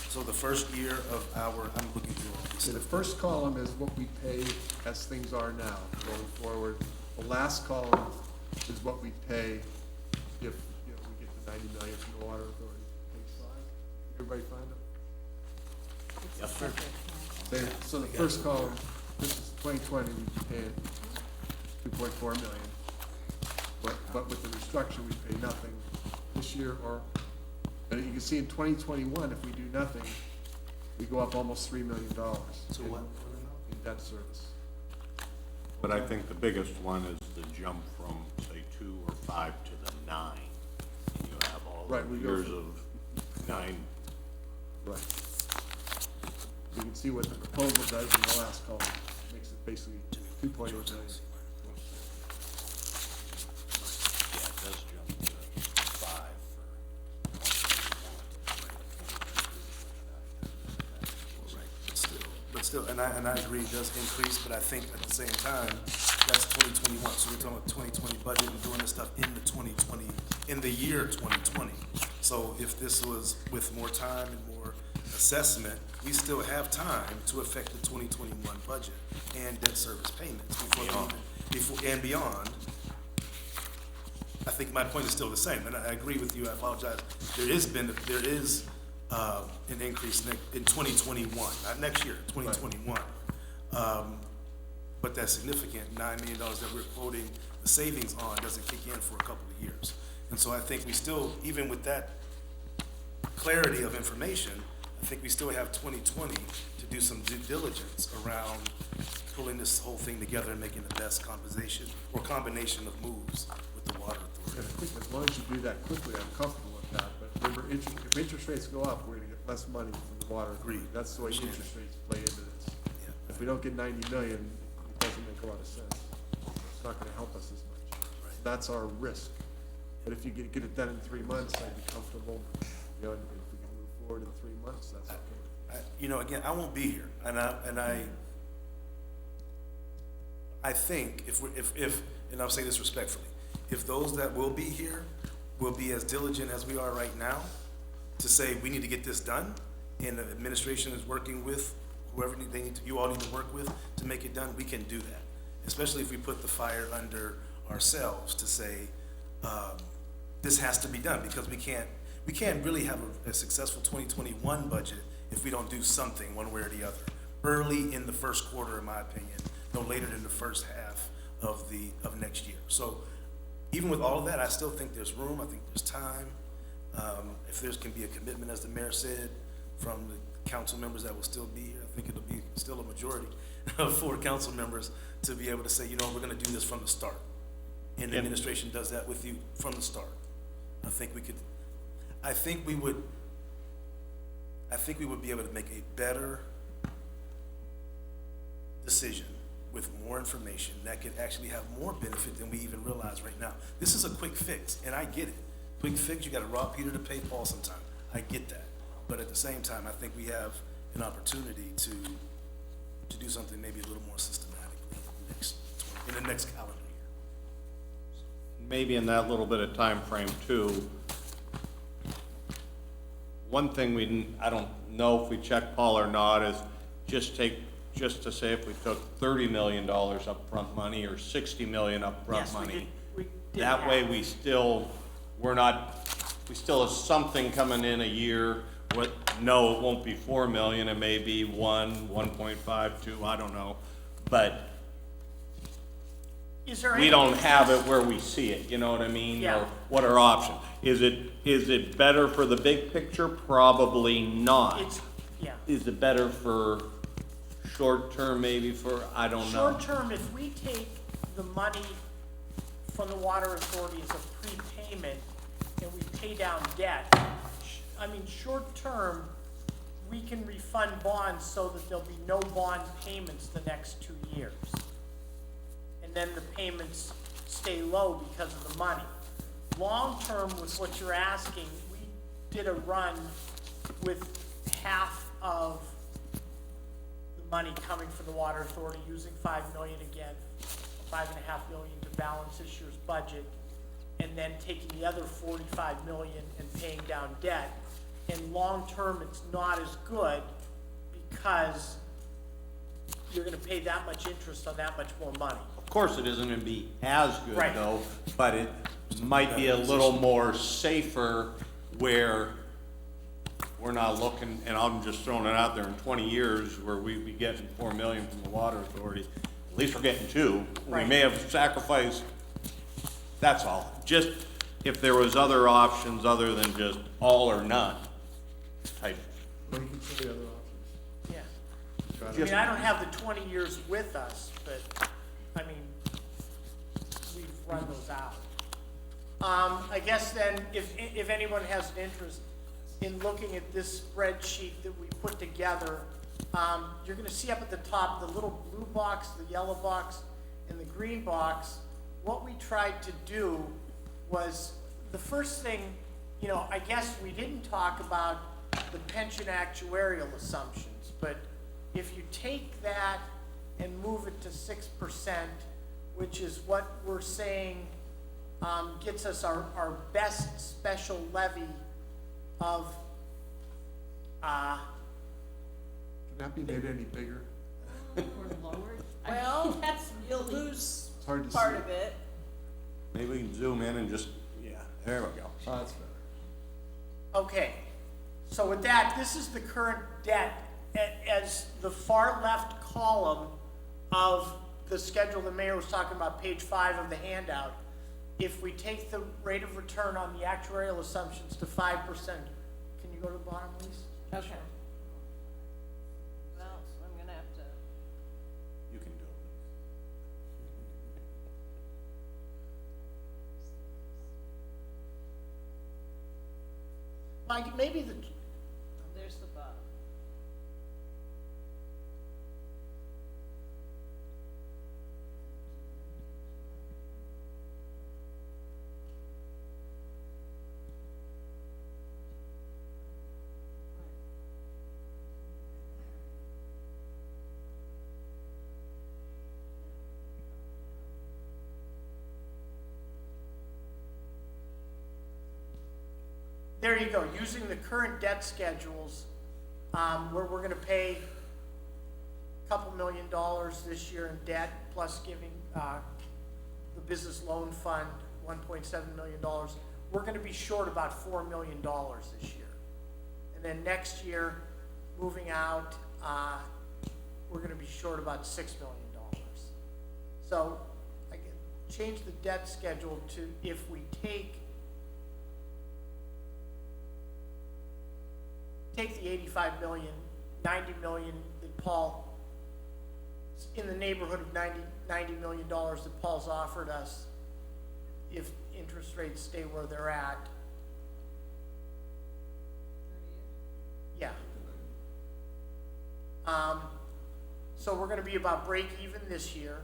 So the first year of I'm looking through all these. So the first column is what we pay as things are now, going forward. The last column is what we pay if, we get the 90 million from the water authority. Page 5. Everybody find it? Yes, sir. So the first column, this is 2020, we paid 2.4 million. But with the restructure, we pay nothing this year, and you can see in 2021, if we do nothing, we go up almost $3 million So what? in debt service. But I think the biggest one is the jump from, say, 2 or 5 to the 9. And you have all Right, the we go years from- of 9. Right. You can see what the proposal does in the last column, makes it basically 2.8 million. Yeah, it does jump to 5 But still, and I agree, it does increase, but I think at the same time, that's 2021, so we're talking about 2020 budget and doing this stuff in the year 2020. So if this was with more time and more assessment, we still have time to affect the 2021 budget and debt service payments and beyond. I think my point is still the same, and I agree with you, I apologize. There is an increase in 2021, not next year, 2021. But that's significant, $9 million that we're quoting the savings on doesn't kick in for a couple of years. And so I think we still, even with that clarity of information, I think we still have 2020 to do some due diligence around pulling this whole thing together and making the best combination of moves with the water And I authority. think as long as you do that quickly, I'm comfortable with that, but remember, if interest rates go up, we're gonna get less money from the water authority. Agreed. That's the way Understand. interest rates play into this. Yeah. If we don't get 90 million, it doesn't make a lot of sense. It's not gonna help us as much. Right. That's our risk. But if you get it done in 3 months, I'd be comfortable, and if we can move forward in 3 months, that's okay. Again, I won't be here, and I think and I'll say this respectfully, if those that will be here will be as diligent as we are right now to say we need to get this done, and the administration is working with whoever you all need to work with to make it done, we can do that. Especially if we put the fire under ourselves to say, this has to be done, because we can't really have a successful 2021 budget if we don't do something one way or the other. Early in the first quarter, in my opinion, no later than the first half of next year. So even with all of that, I still think there's room, I think there's time. If there can be a commitment, as the mayor said, from the council members that will still be here. I think it'll be still a majority of 4 council members to be able to say, you know, we're gonna do this from the start. And the administration does that with you from the start. I think we would be able to make a better decision with more information that could actually have more benefit than we even realize right now. This is a quick fix, and I get it. Quick fix, you gotta rob Peter to pay Paul sometime. I get that. But at the same time, I think we have an opportunity to do something maybe a little more systematically in the next calendar year. Maybe in that little bit of time frame too. One thing I don't know if we check Paul or not is just to say if we took $30 million upfront money or $60 million upfront Yes, money. we did That way that. we still have something coming in a year. No, it won't be 4 million, it may be 1.5, 2, I don't know. But Is there we any don't have interest- it where we see it, you know what I mean? Yeah. Or what are options? Is it better for the big picture? Probably not. Yeah. Is it better for short term, maybe I don't know. Short term, if we take the money from the water authority as a prepayment and we pay down debt, short term, we can refund bonds so that there'll be no bond payments the next 2 years. And then the payments stay low because of the money. Long term, with what you're asking, we did a run with half of the money coming from the water authority, using 5 million again, 5.5 million to balance this year's budget, and then taking the other 45 million and paying down debt. And long term, it's not as good because you're gonna pay that much interest on that much more money. Of course, it isn't gonna be as good Right. though, but it might be a little more safer where we're not looking, and I'm just throwing it out there, in 20 years where we'd be getting 4 million from the water authority, at least we're getting 2. We Right. may have sacrificed, that's all. Just if there was other options other than just all or none type. What do you consider the other options? Yeah. I don't have the 20 years with us, but, we've run those out. I guess then, if anyone has an interest in looking at this spreadsheet that we put together, you're gonna see up at the top, the little blue box, the yellow box, and the green box. What we tried to do was, the first thing, I guess we didn't talk about the pension actuarial assumptions, but if you take that and move it to 6%, which is what we're saying, gets us our best special levy of, Can that be made any bigger? Or lowered. Well, That's you'll really, lose hard to see. part of it. Maybe we can zoom in and just, yeah, there we go. Oh, that's better. okay. So with that, this is the current debt as the far left column of the schedule the mayor was talking about, page 5 of the handout. If we take the rate of return on the actuarial assumptions to 5%, can you go to the bottom, please? Okay. Well, so I'm gonna have to, You can do it. Like, maybe there's the bottom. there you go, using the current debt schedules, where we're gonna pay a couple $1 million this year in debt, plus giving, the business loan fund $1.7 million, we're gonna be short about $4 million this year. And then next year, moving out, we're gonna be short about $6 million. So, I can change the debt schedule to, if we take the 85 million 90 million that Paul, in the neighborhood of $90 million that Paul's offered us if interest rates stay where they're at. Yeah. So we're gonna be about break even this year,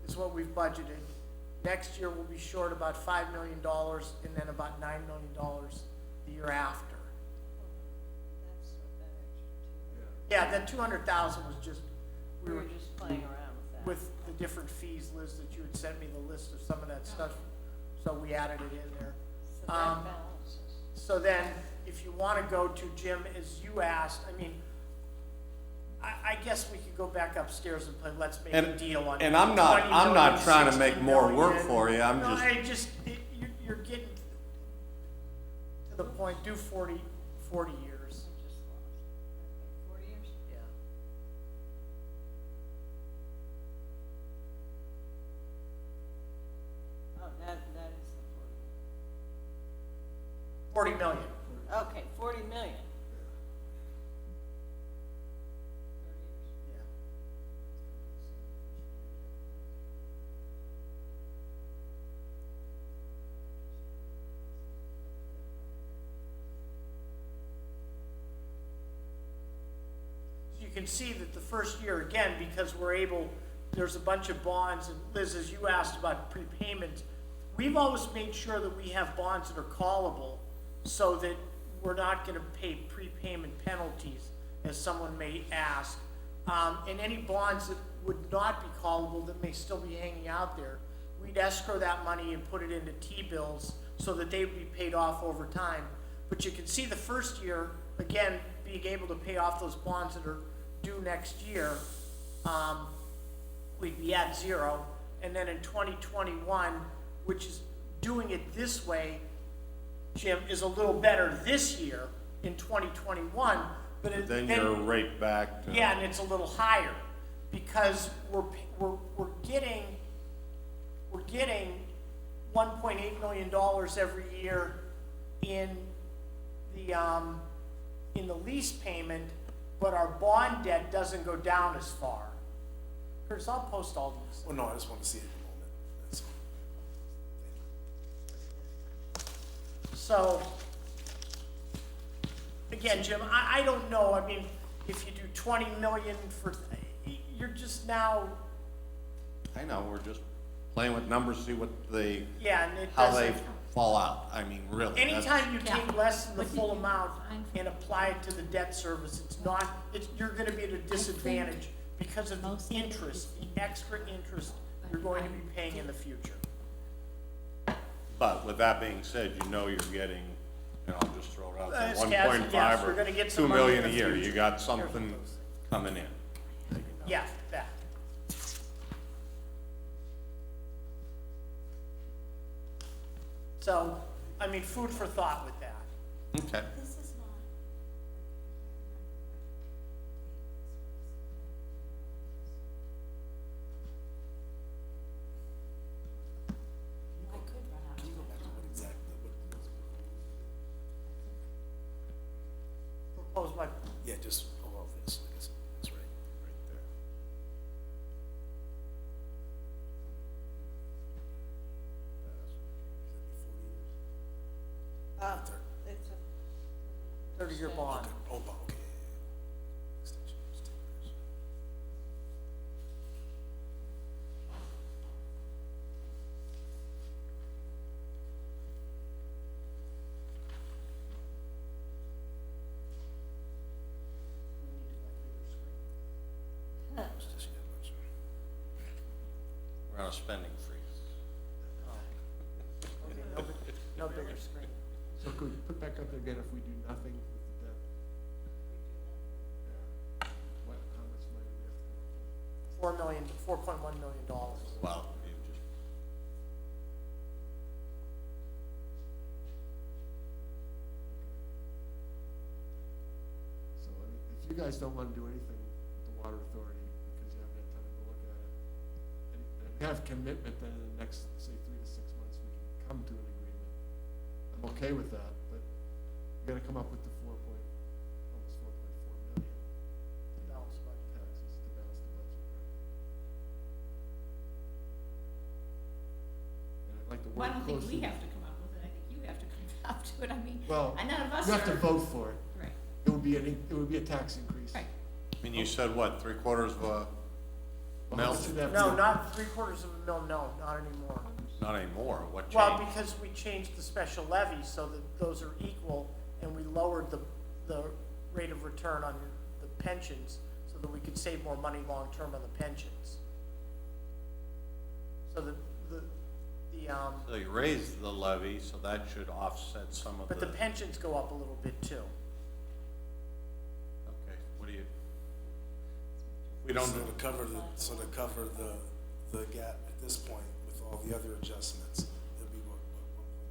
is what we've budgeted. Next year, we'll be short about $5 million, and then about $9 million the year after. That's what that extra Yeah, that 200,000 was just, two. We were just playing around with that. with the different fees, Liz, that you had sent me the list of some of that stuff, so we added it in there. So that balances. So then, if you wanna go to Jim, as you asked, I mean, I guess we could go back upstairs and play Let's Make a Deal on. And I'm not 20 million, trying to 60 make more work million. for you, I'm No, just, you're getting to the point, do 40 years. I just lost. Okay, 40 years? Yeah. Oh, that is the 40 million. 40. Okay, 40 million. 30 years. Yeah. So you can see that the first year, again, because we're able, there's a bunch of bonds, and Liz, as you asked about prepayments, we've always made sure that we have bonds that are callable so that we're not gonna pay prepayment penalties, as someone may ask. And any bonds that would not be callable that may still be hanging out there, we'd escrow that money and put it into T-bills so that they would be paid off over time. But you can see the first year, again, being able to pay off those bonds that are due next year, we'd be at zero. And then in 2021, which is doing it this way, Jim, is a little better this year in 2021, but it, then you're right back to. yeah, and it's a little higher because we're getting $1.8 million every year in the lease payment, but our bond debt doesn't go down as far. Curtis, I'll post all these. Well, no, I just want to see it at the moment. That's all. So, again, Jim, I don't know, I mean, if you do 20 million for, you're just now, I know, we're just playing with numbers, see what they, yeah, and it how they doesn't. fall out, I mean, really. that's- Anytime you take less than the What did full you amount find? and apply it to the debt service, it's not, you're gonna be at a disadvantage because of the most of it interest, the extra interest you're going to be paying in the future. But with that being said, you know you're getting, and I'll just throw it out there, It's 1.5 yes, or we're gonna get 2 some money in million a the year, future. you got something coming in. Yeah, that. So, I mean, food for thought with that. Okay. This is not. I could run out. Can you go back to what exactly, Propose my, yeah, just all of this, I guess, that's right, right there. It's a. 30-year bond. Okay, oh, okay. Extension, just 10 years. It's just, yeah, much. We're on a spending freeze. Okay, no bigger screen. So could we put back up there again if we do nothing with the debt? Yeah. What, how much money do we have to come up with? $4.1 million. Well, you just, So, I mean, if you guys don't wanna do anything with the water authority, because you haven't had time to look at it, and have commitment that in the next, say, 3 to 6 months, we can come to an agreement, I'm okay with that, but you gotta come up with the almost 4.4 million. Well, I don't think close we to- have to come up with it, I think you have to come up to it, I mean, Well, none of us you have to are. vote for it. Right, It would be a tax increase. right. I mean, you said what, 3/4 of a Well, how mil? much did that No, be? not 3/4 of a mil, no, not anymore. Not anymore, what Well, changed? because we changed the special levy so that those are equal, and we lowered the rate of return on the pensions so that we could save more money long-term on the pensions. So So you raised the levy, so that should offset some of the. but the pensions go up a little bit too. Okay, what do you? We don't, So to cover the gap at this point with all the other adjustments, it'll be what,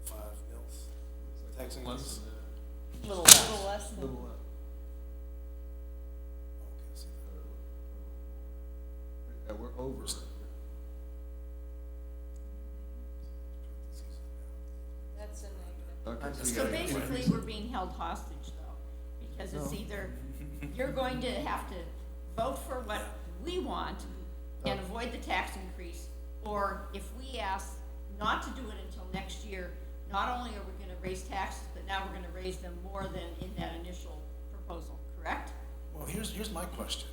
1.5 mils? Tax increase? Little A less. little less than, Little, Okay, so yeah, we're over. that's a negative. Okay, so you So gotta basically, increase we're being held hostage though, because it's either, you're going to have to vote for what we want and avoid the tax increase, or if we ask not to do it until next year, not only are we gonna raise taxes, but now we're gonna raise them more than in that initial proposal, correct? Well, here's my question.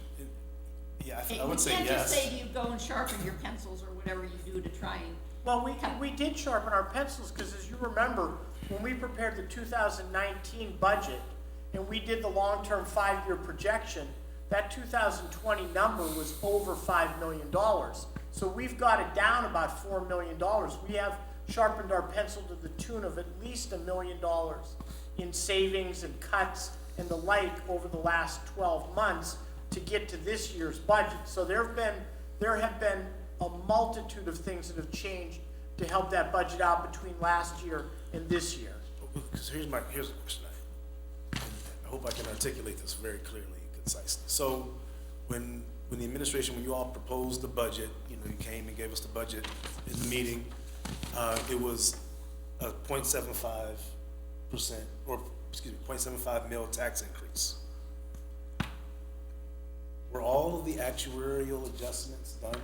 Yeah, Hey, I would say You can't just say yes. to you, go and sharpen your pencils or whatever you do to try and, Well, we did sharpen our pencils, because as you remember, when we prepared the 2019 budget, and we did the long-term 5-year projection, that 2020 number was over $5 million. So we've got it down about $4 million. We have sharpened our pencil to the tune of at least $1 million in savings and cuts and the like over the last 12 months to get to this year's budget. So there have been a multitude of things that have changed to help that budget out between last year and this year. Because here's the question I hope I can articulate this very clearly and concisely. So when the administration, when you all proposed the budget, you came and gave us the budget in the meeting, it was a 0.75%, or excuse me, 0.75 mil tax increase. Were all of the actuarial adjustments done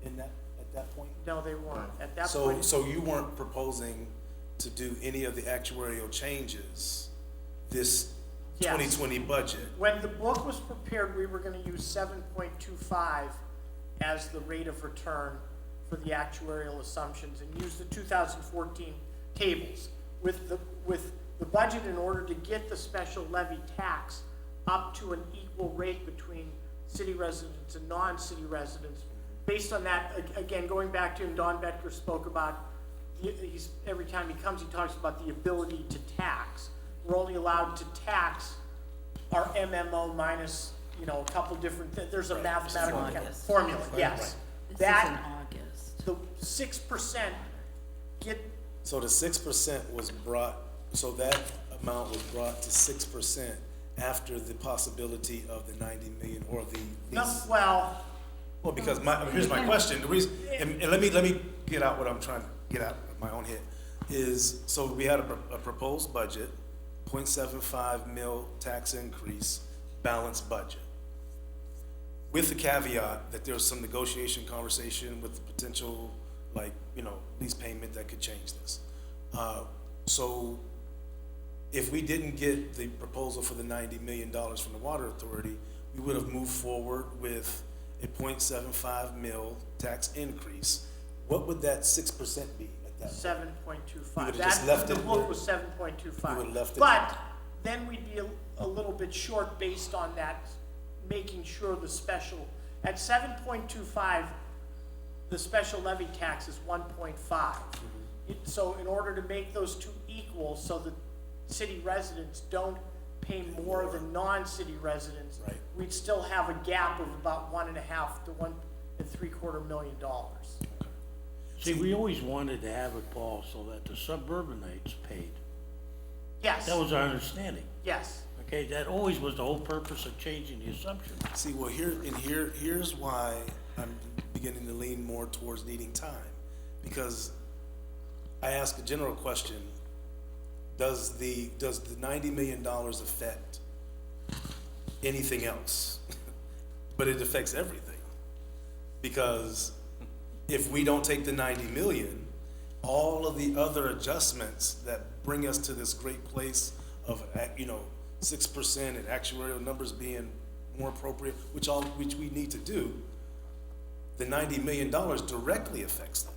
at that point? No, they weren't. At that So, point, so you weren't proposing to do any of the actuarial changes this Yes. 2020 budget? when the book was prepared, we were gonna use 7.25 as the rate of return for the actuarial assumptions and use the 2014 tables. With the budget, in order to get the special levy tax up to an equal rate between city residents and non-city residents. Based on that, again, going back to, and Don Betker spoke about, every time he comes, he talks about the ability to tax. We're only allowed to tax our MMO minus, a couple different, there's a mathematical August. formula, yes. This is in That, August. the 6% So the 6% was brought, so that amount was brought to 6% after the possibility of the 90 million or the no, lease? well, Well, because here's my question, the reason, and let me get out what I'm trying to get out of my own head, is, so we had a proposed budget, 0.75 mil tax increase, balanced budget. With the caveat that there's some negotiation conversation with the potential, lease payment that could change this. So if we didn't get the proposal for the $90 million from the Water Authority, we would have moved forward with a 0.75 mil tax increase. What would that 6% be at that point? 7.25. You would've just left The it book where- was 7.25. You would've left it- But then we'd be a little bit short based on that, making sure the special, at 7.25, the special levy tax is 1.5. So in order to make those two equal, so that city residents don't pay more than non-city residents, Right. we'd still have a gap of about $1.5 to $1.75 million. see, we always wanted to have it, Paul, so that the suburbanites paid. Yes, That was our understanding, yes. okay? That always was the whole purpose of changing the assumption. See, well, here's why I'm beginning to lean more towards needing time. Because I ask a general question, does the $90 million affect anything else? But it affects everything. Because if we don't take the 90 million all of the other adjustments that bring us to this great place of, 6% and actuarial numbers being more appropriate, which we need to do, the $90 million directly affects that.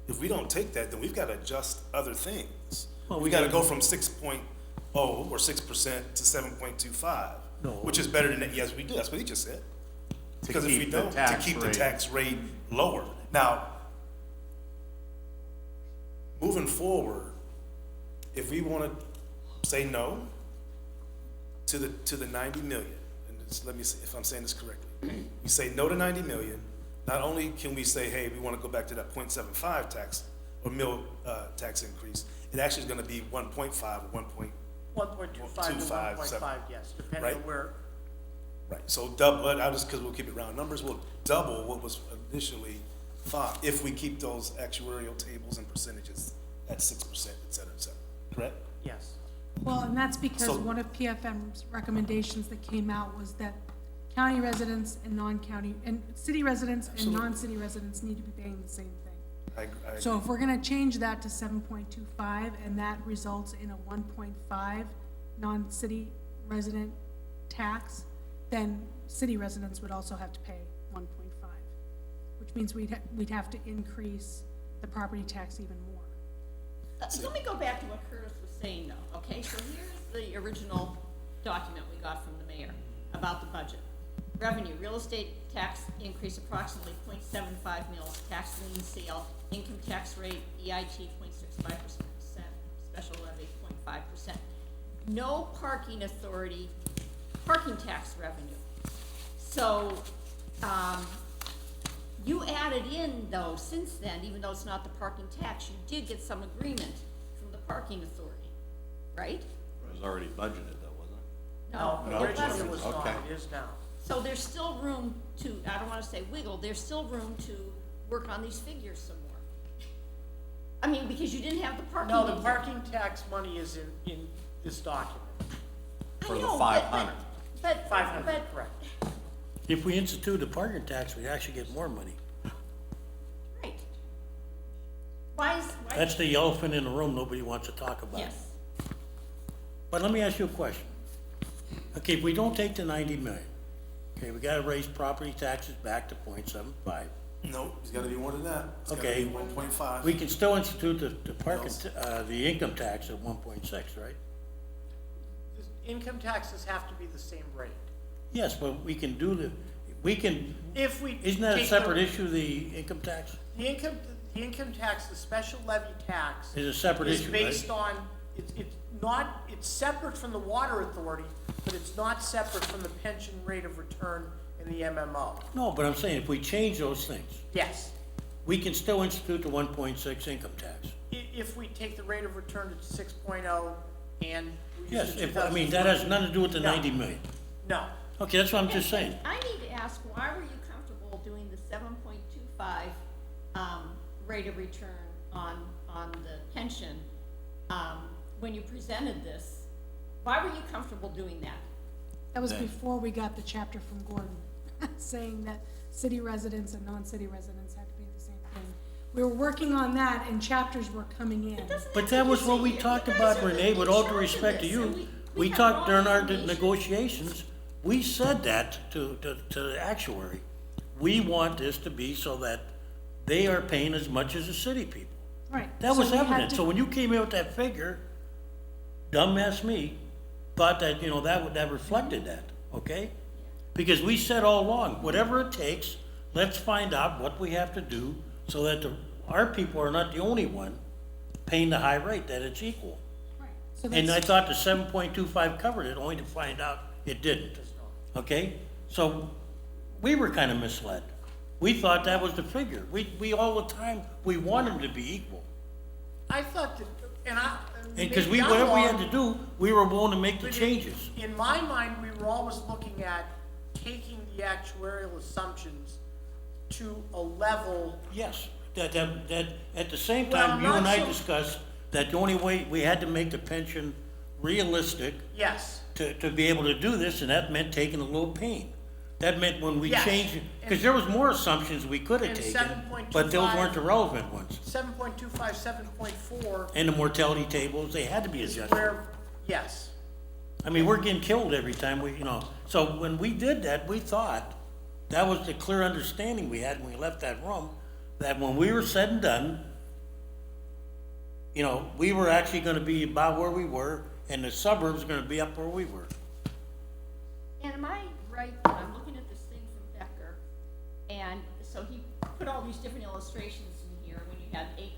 If we don't take that, then we've got to adjust other things. Well, We got to go from 6.0 or 6% to 7.25. No. Which is better than, yes, we do, that's what he just said. Because if we keep the don't, to tax keep the rate. tax rate lower. Now, moving forward, if we want to say no to the 90 million, and just let me see if I'm saying this correctly. We say no to 90 million, not only can we say, hey, we want to go back to that 0.75 tax or tax increase, it actually is going to be 1.5 or 1.25 1.25 to 1.5, yes, depending on Right. where, Right, so double, but I'll just, because we'll keep it round numbers, we'll double what was initially thought if we keep those actuarial tables and percentages at 6%, et cetera, correct? yes. Well, and that's because So- one of PFM's recommendations that came out was that county residents and non-county, and city residents and Absolutely. non-city residents need to be paying the same thing. I So if we're gonna change that to 7.25, and that results in a 1.5 non-city resident tax, then city residents would also have to pay 1.5, which means we'd have to increase the property tax even more. Let me go back to what Curtis was saying though, okay? So here's the original document we got from the mayor about the budget. Revenue, real estate tax increase approximately 0.75 mils, tax lien sale, income tax rate, EIT 0.65%, special levy 0.5%. No parking authority, parking tax revenue. So, you added in though, since then, even though it's not the parking tax, you did get some agreement from the parking authority, right? It was already budgeted though, wasn't it? No, it originally wasn't. it was not, Okay. it is now. So there's still room to, I don't wanna say wiggle, there's still room to work on these figures some more. I mean, because you didn't have the parking. No, the in here. parking tax money is in this document, I For the know, 500. But, 500, but, correct. If we institute a parking tax, we actually get more money. right. Why? That's the elephant in the room nobody wants to talk about. Yes, But let me ask you a question. Okay, if we don't take the 90 million, okay, we gotta raise property taxes back to 0.75. No, it's gotta be more than that. It's gotta Okay. be 1.5. We can still institute the parking, the income tax at 1.6, right? The income taxes have to be the same rate. Yes, but we can If we. isn't that a take the- separate issue, the income tax? The income tax, the special levy tax. Is a separate issue, right? Is based on, it's separate from the water authority, but it's not separate from the pension rate of return in the MMO. No, but I'm saying if we change those things, Yes, we can still institute the 1.6 income tax. if we take the rate of return to 6.0 and. we use Yes, the if, I mean, that has nothing to do with the No. 90 million. No, Okay, that's what I'm just saying. I need to ask, why were you comfortable doing the 7.25, rate of return on the pension, when you presented this? Why were you comfortable doing that? That was before we got the chapter from Gordon, saying that city residents and non-city residents had to pay the same thing. We were working on that and chapters were coming in. Doesn't But have that to was be what the we same. talked You guys about, are Renee, with in all due charge of respect to this, and you. we We have talked wrong during our information. negotiations, we said that to the actuary. We want this to be so that they are paying as much as the city people. Right. That So was we had evident. to- So when you came in with that figure, dumbass me, thought that, that reflected that, okay? Because we said all along, whatever it takes, let's find out what we have to do so that our people are not the only one paying the high rate, that it's equal. Right. So And I that's, thought the 7.25 covered it, only to find out it didn't. Okay? So we were kind of misled. We thought that was the figure. We all the time, we want them to be equal. I thought that, and I. And because maybe I'm whatever we wrong, had to do, we were willing to make the but changes. In my mind, we were always looking at taking the actuarial assumptions to a level. Yes, that, at the same Well, time, you and not I so- discussed that the only way, we had to make the pension realistic Yes, to be able to do this, and that meant taking a little pain. That meant when we Yes, changed, because and- there was more assumptions we could have and taken, 7.25 but those weren't the relevant ones. 7.25, 7.4 And the mortality tables, they had to be is adjusted. where, yes. I mean, we're getting killed every time we, so when we did that, we thought, that was the clear understanding we had when we left that room, that when we were said and done, we were actually gonna be about where we were, and the suburbs gonna be up where we were. And am I right that I'm looking at this thing from Becker, and so he put all these different illustrations in here when you had 8%.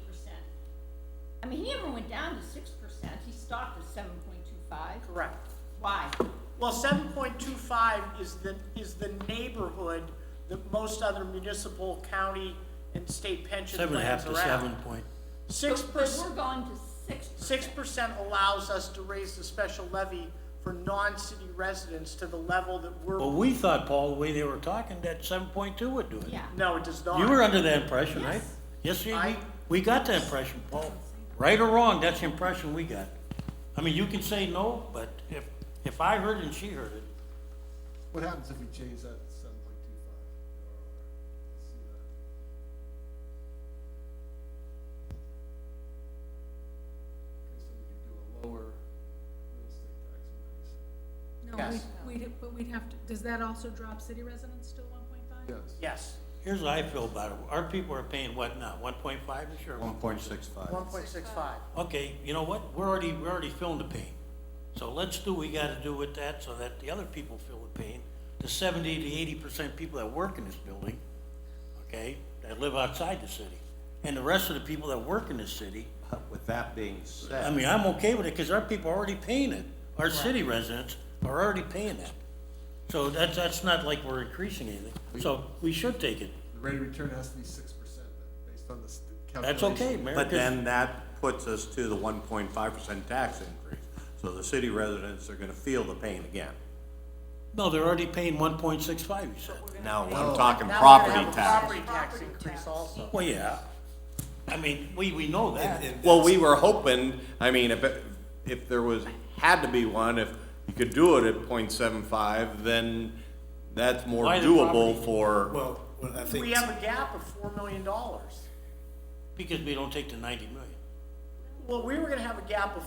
I mean, he never went down to 6%, he stopped at 7.25. Correct. Why? Well, 7.25 is the neighborhood that most other municipal, county, and state pension 7.5 plans to are at. 7 point. 6%, But we're going to 6%. 6% allows us to raise the special levy for non-city residents to the level that we're, But we thought, Paul, the way they were talking, that 7.2 would do it. Yeah. no, it does not. You were under that impression, right? Yes. Yes, we got that impression, Paul. Right or wrong, that's the impression we got. I mean, you can say no, but if I heard it and she heard it, What happens if we change that to 7.25? See that? Okay, so we could do a lower real estate tax increase. No, Yes. but we'd have to, does that also drop city residents to 1.5? Yes. Yes, here's what I feel about it. Our people are paying what now, 1.5 this year? 1.65. 1.65. Okay, you know what? We're already feeling the pain. So let's do what we gotta do with that so that the other people feel the pain. The 70 to 80% people that work in this building, okay, that live outside the city. And the rest of the people that work in this city, With that being said. I mean, I'm okay with it because our people are already paying it. Our city residents are already paying that. So that's not like we're increasing anything. So we should take it. The rate of return has to be 6% based on the That's calculation. okay, Mayor. But 'cause- then that puts us to the 1.5% tax increase. So the city residents are gonna feel the pain again. No, they're already paying 1.65, you said. Now, I'm talking Now we're property gonna have a tax. property tax increase also. Well, yeah. I mean, we know that. Well, we were hoping, I mean, if there was, had to be one, if you could do it at 0.75, then that's more Why the doable property? for, Well, I think. We have a gap of $4 million. Because we don't take the 90 million. Well, we were gonna have a gap of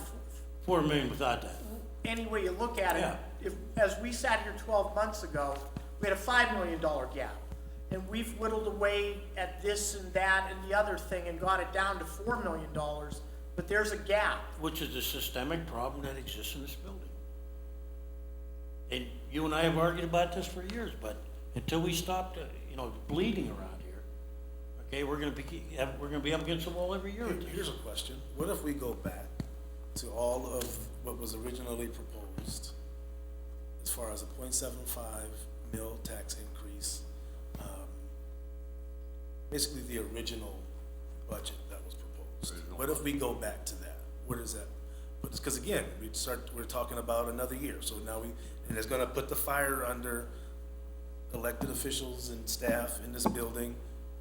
4 million without that. any way you look at it, Yeah. if, as we sat here 12 months ago, we had a $5 million gap. And we've whittled away at this and that and the other thing and got it down to $4 million, but there's a gap. Which is a systemic problem that exists in this building. And you and I have argued about this for years, but until we stop, bleeding around here, okay, we're gonna be up against the wall every year. Here's a question. What if we go back to all of what was originally proposed as far as a 0.75 mil tax increase? Basically the original budget that was proposed. What if we go back to that? Where does that, because again, we're talking about another year. So now and it's gonna put the fire under elected officials and staff in this building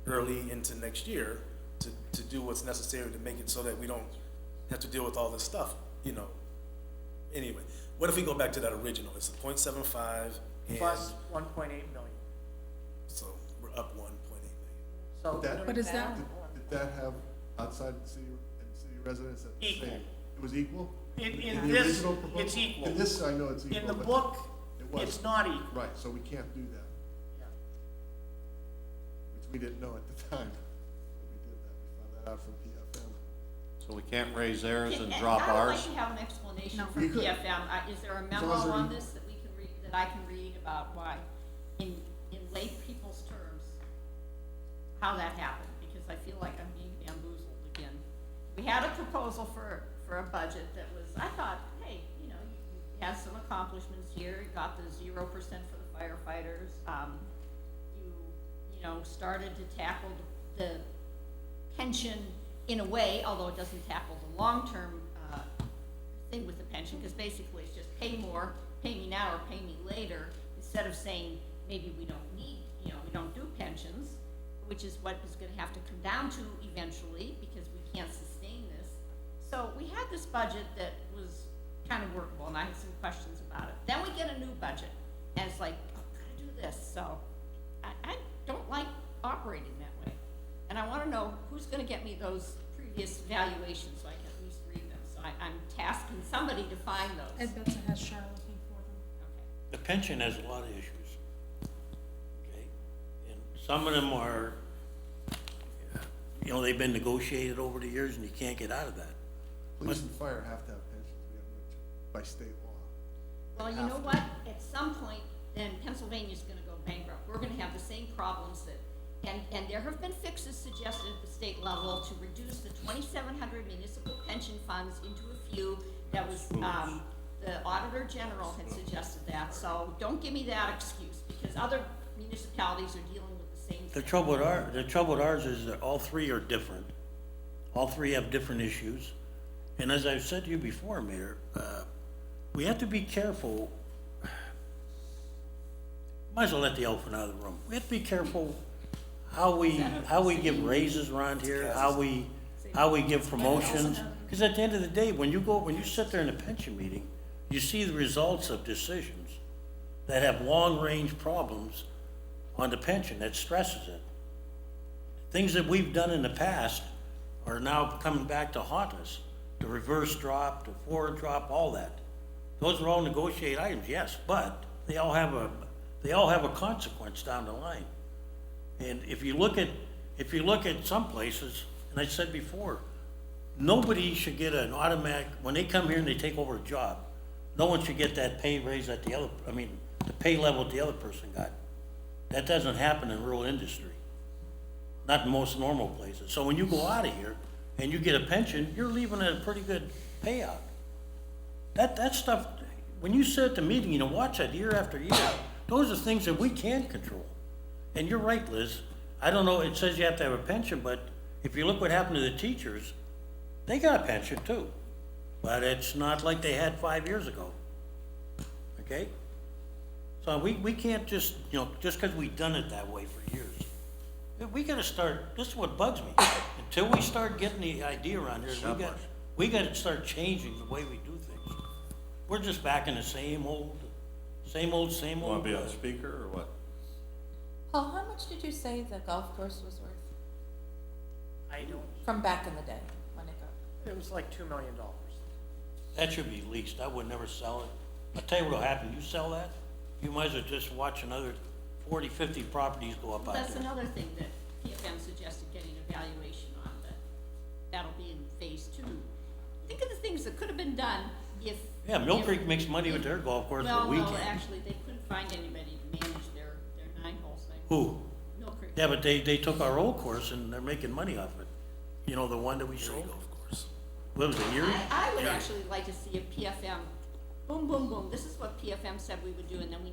early into next year to do what's necessary to make it so that we don't have to deal with all this stuff, Anyway, what if we go back to that original? It's a 0.75 and, Plus 1.8 million. so we're up 1.8 million. So. That- But is that, Did that have outside city residents at the Equal. same? It was equal? In the this, original proposal? it's equal. In this, I know it's equal. In the but book, it wasn't. it's not equal. Right, so we can't do that, which we didn't know at the time. But we did that, we found that out from PFM. so we can't raise theirs and And drop I would ours? like to have an explanation No. from You could. PFM. Is there a memo long as they're on equal. this that we can read, that I can read about why, in lay people's terms, how that happened? Because I feel like I'm being bamboozled again. We had a proposal for a budget that was, I thought, hey, you had some accomplishments here. You got the 0% for the firefighters. You started to tackle the pension in a way, although it doesn't tackle the long-term thing with the pension, because basically it's just pay more, pay me now or pay me later, instead of saying, maybe we don't need, we don't do pensions, which is what is gonna have to come down to eventually, because we can't sustain this. So we had this budget that was kind of workable, and I had some questions about it. Then we get a new budget, and it's like, oh, gotta do this, so So, I don't like operating that way. And I wanna know who's gonna get me those previous valuations so I can at least read them. So I'm tasking somebody to find those. Ed Betsa has Shar looking for them. Okay. The pension has a lot of issues. Okay, and some of them are, they've been negotiated over the years and you can't get out of that. Police and fire have to have pensions, we have no choice, by state law. Well, you know what? At some point, then Pennsylvania's gonna go bankrupt. We're gonna have the same problems that, and there have been fixes suggested at the state level to reduce the 2,700 municipal pension funds into a few. That was, the Auditor General had suggested that, so don't give me that excuse, because other municipalities are dealing with the same The thing. trouble with ours is that all three are different. All three have different issues. And as I've said to you before, Mayor, we have to be careful. Might as well let the elephant out of the room. We have to be careful how we give raises around here, how we give promotions. Because at the end of the day, when you sit there in a pension meeting, you see the results of decisions that have long-range problems on the pension, that stresses it. Things that we've done in the past are now coming back to haunt us. The reverse drop, the forward drop, all that. Those are all negotiated items, yes, but they all have a consequence down the line. And if you look at some places, and I said before, nobody should get an automatic, when they come here and they take over a job, no one should get that pay raise that the pay level that the other person got. That doesn't happen in rural industry, not in most normal places. So when you go out of here and you get a pension, you're leaving at a pretty good payout. That stuff, when you sit at the meeting, watch that year after year, those are things that we can control. And you're right, Liz, I don't know, it says you have to have a pension, but if you look what happened to the teachers, they got a pension too. But it's not like they had 5 years ago, okay? So we can't just, just because we've done it that way for years. We gotta start, this is what bugs me. Until we start getting the idea around here, we gotta start changing the way we do things. We're just back in the same old. Want to be on speaker or what? Paul, how much did you say the golf course was worth I don't, from back in the day when it got? it was like $2 million. That should be leased. I would never sell it. I'll tell you what'll happen. You sell that, you might as well just watch another 40, 50 properties go up out That's there. another thing that PFM suggested getting a valuation on, but that'll be in phase 2. Think of the things that could have been done if. Yeah, Mill Creek makes money with their golf course, but we Well, can't. no, actually, they couldn't find anybody to manage their 9-hole thing. Who? Mill Creek. Yeah, but they took our old course and they're making money off it. The one that we sold? Golf course. What was it, Erie? I would actually like to see a PFM, boom, boom, boom, this is what PFM said we would do, and then we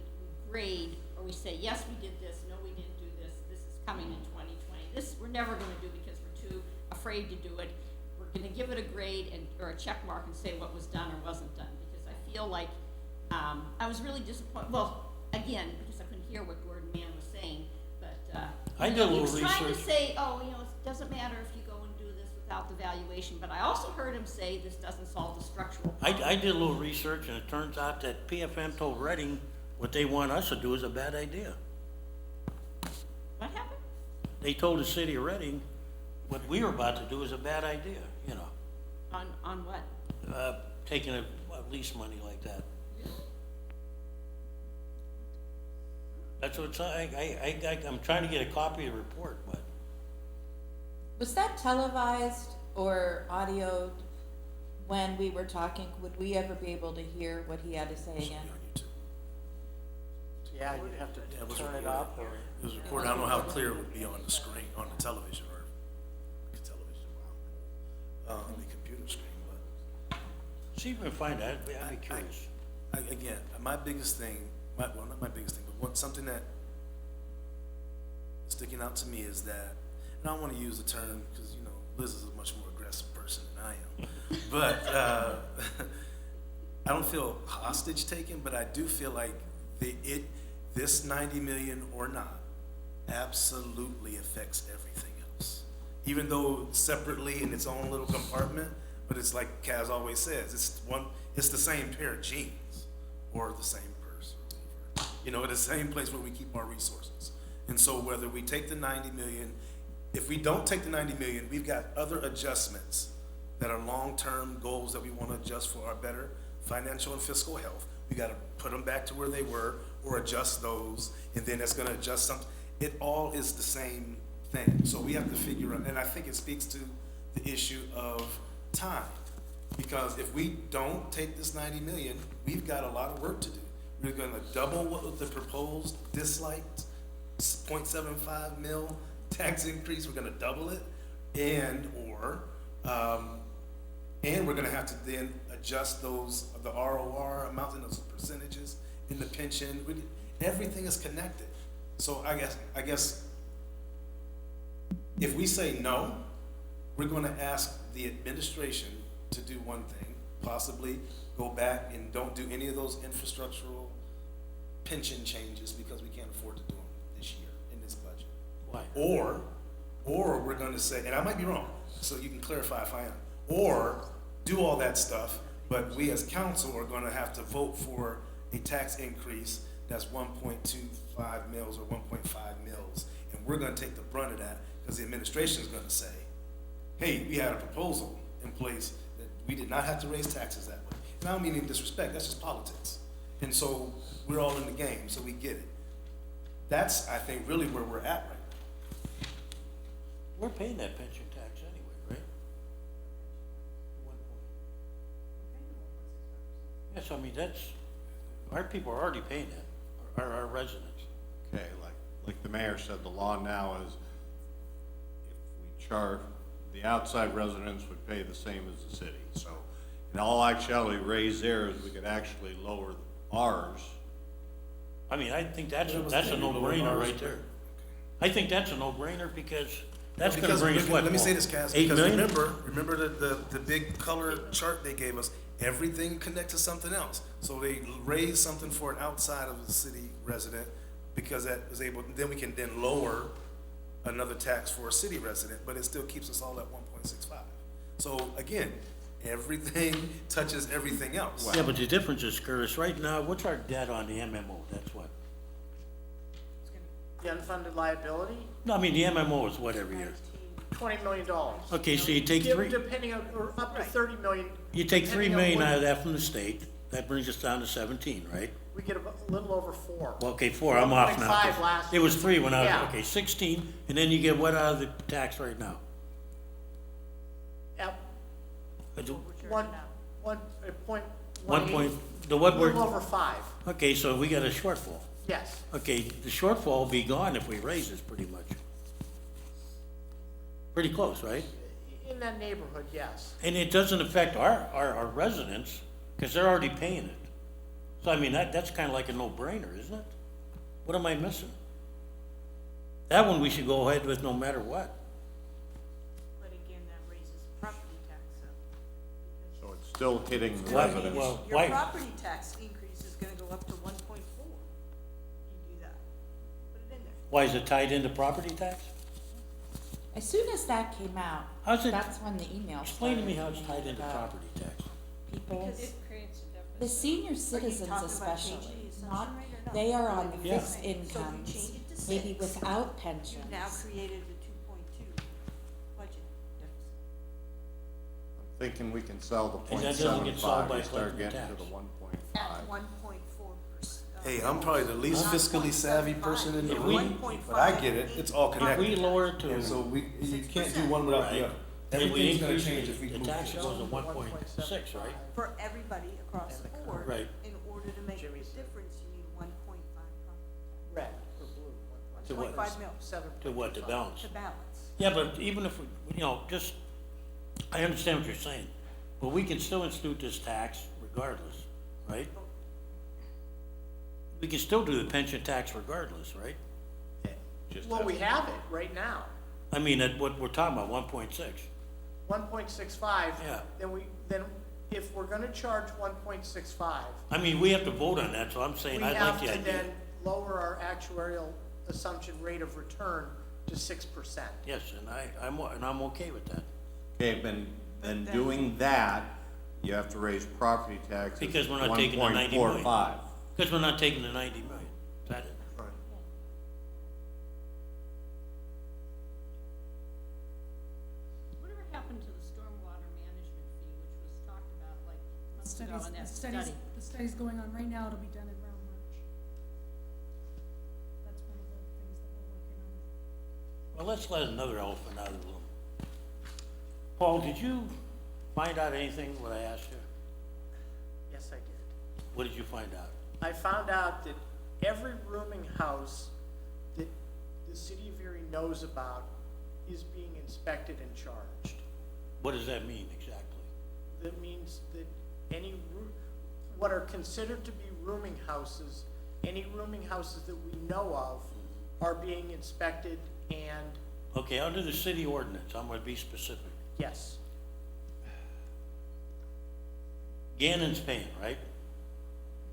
grade, or we say, yes, we did this, no, we didn't do this, this is coming in 2020. This, we're never gonna do because we're too afraid to do it. We're gonna give it a grade or a check mark and say what was done or wasn't done, because I feel like, I was really disappointed, well, again, because I couldn't hear what Gordon Mann was saying, but, I did a little he was trying to research. say, oh, it doesn't matter if you go and do this without the valuation, but I also heard him say this doesn't solve the structural problem. I did a little research and it turns out that PFM told Reading what they want us to do is a bad idea. What happened? They told the city of Reading what we were about to do is a bad idea, On what? taking a lease money like that. That's what it's, I'm trying to get a copy of the report, but Was that televised or audioed when we were talking? Would we ever be able to hear what he had to say again? On YouTube. Yeah, you'd have to Yeah, it was turn it recorded. up or. It was recorded. I don't know how clear it would be on the screen, on the television or television, wow. On the computer screen, but see if we can find out, I'd be curious. again, my biggest thing, well, not my biggest thing, but something that sticking out to me is that, and I don't want to use the term because, Liz is a much more aggressive person than I am, but I don't feel hostage taken, but I do feel like this 90 million or not absolutely affects everything else. Even though separately in its own little compartment, but it's like Kaz always says, it's the same pair of jeans or the same purse or whatever. You know, the same place where we keep our resources. And so whether we take the 90 million, if we don't take the 90 million, we've got other adjustments that are long-term goals that we want to adjust for our better financial and fiscal health. We got to put them back to where they were or adjust those, and then that's going to adjust something. It all is the same thing. So we have to figure out, and I think it speaks to the issue of time. Because if we don't take this 90 million, we've got a lot of work to do. We're going to double what the proposed disliked 0.75 mil tax increase. We're going to double it, and we're going to have to then adjust those the ROR amounts and those percentages in the pension. Everything is connected. So I guess if we say no, we're going to ask the administration to do one thing, possibly go back and don't do any of those infrastructural pension changes because we can't afford to do them this year in this budget. Why? Or we're going to say, and I might be wrong, so you can clarify if I am, or do all that stuff, but we as council are going to have to vote for a tax increase that's 1.25 mils or 1.5 mils, and we're going to take the brunt of that because the administration is going to say, hey, we had a proposal in place that we did not have to raise taxes that way. And I don't mean any disrespect, that's just politics. And so we're all in the game, so we get it. That's, I think, really where we're at right now. We're paying that pension tax anyway, right? One point. Yes, I mean, our people are already paying that, our residents. Okay, like the mayor said, the law now is if we charge, the outside residents would pay the same as the city. So in all actuality, raise theirs, we could actually lower ours. I mean, I think that's a Can we lower no-brainer ours? right there. I think that's a no-brainer because that's gonna Because bring us what? let me say Paul? this, Cass, 8 because million? remember the big color chart they gave us, everything connects to something else. So they raised something for an outside of the city resident because that was able, then we can then lower another tax for a city resident, but it still keeps us all at 1.65. So again, everything touches everything else. Yeah, but the difference is, Curtis, right now, what's our debt on the MMO? That's what? The unfunded liability, No, I mean, the MMO is what every year? $20 million. Okay, so you take three, Depending on, or up to 30 million. you take 3 depending on million what- out of that from the state, that brings us down to 17, right? We get a little over 4. Well, okay, 4, I'm off now. 1.5 last It was 3 when I Yeah. was, okay, 16, and then you get what out of the tax right now? At I do- a point. 1 point, the A what little we're, over 5, okay, so we got a shortfall. yes. Okay, the shortfall will be gone if we raise this pretty much. Pretty close, right? In that neighborhood, yes. And it doesn't affect our residents, because they're already paying it. So I mean, that's kind of like a no-brainer, isn't it? What am I missing? That one we should go ahead with no matter what. But again, that raises property tax up. So it's still hitting the Why- residents. well, Your why- property tax increase is gonna go up to 1.4. You do that. Put it in there. Why is it tied into property tax? As soon as that came out, How's it- that's when the email Explain to me how started it's tied into about property tax. People, Because it creates a deficit. the senior citizens talking about especially, changing the not, assumption rate or not? they are on the Yeah. fixed So if you incomes, change it to maybe 6, without You pensions. now created a 2.2 budget deficit. I'm thinking we can sell the And that doesn't get solved 0.75 by and start collecting getting to tax. the 1.5. At 1.4%. Hey, I'm probably the least fiscally savvy person in the If we- room, but I get it, it's all If we connected. lower it And so to, you can't do one without the other. and we Everything's gonna increase change if we the move tax this. goes to 1.6, right? For everybody across the board. Right. In order to make a Jimmy said. difference, you need 1.5 property Red or blue. To what? 1.5 mil 7. To what, to balance? to balance. Yeah, but even if we, just, I understand what you're saying, but we can still institute this tax regardless, right? We can still do the pension tax regardless, right? Just Well, have- we have it right now, I mean, at what we're talking about, 1.6. 1.65. Yeah. Then if we're gonna charge 1.65, I mean, we have to vote on that, so I'm we saying I have like the to idea. then lower our actuarial assumption rate of return to 6%. Yes, and I'm okay with that, Okay, then doing that, you have to raise property taxes. Because we're not taking the 90 million. 1.45. because we're not taking the 90 million. Is that it? Right. Whatever happened to the stormwater management fee, which was talked about like months ago in that study? The study's going on right now, it'll be done around March. That's one of the things that we're working on. Well, let's let another elephant out of the room. Paul, did you find out anything when I asked you? Yes, I did. What did you find out? I found out that every rooming house that the city of Erie knows about is being inspected and charged. What does that mean exactly? That means that any what are considered to be rooming houses, any rooming houses that we know of are being inspected and, Okay, under the city ordinance, I'm gonna be specific. yes, Gannon's paying, right?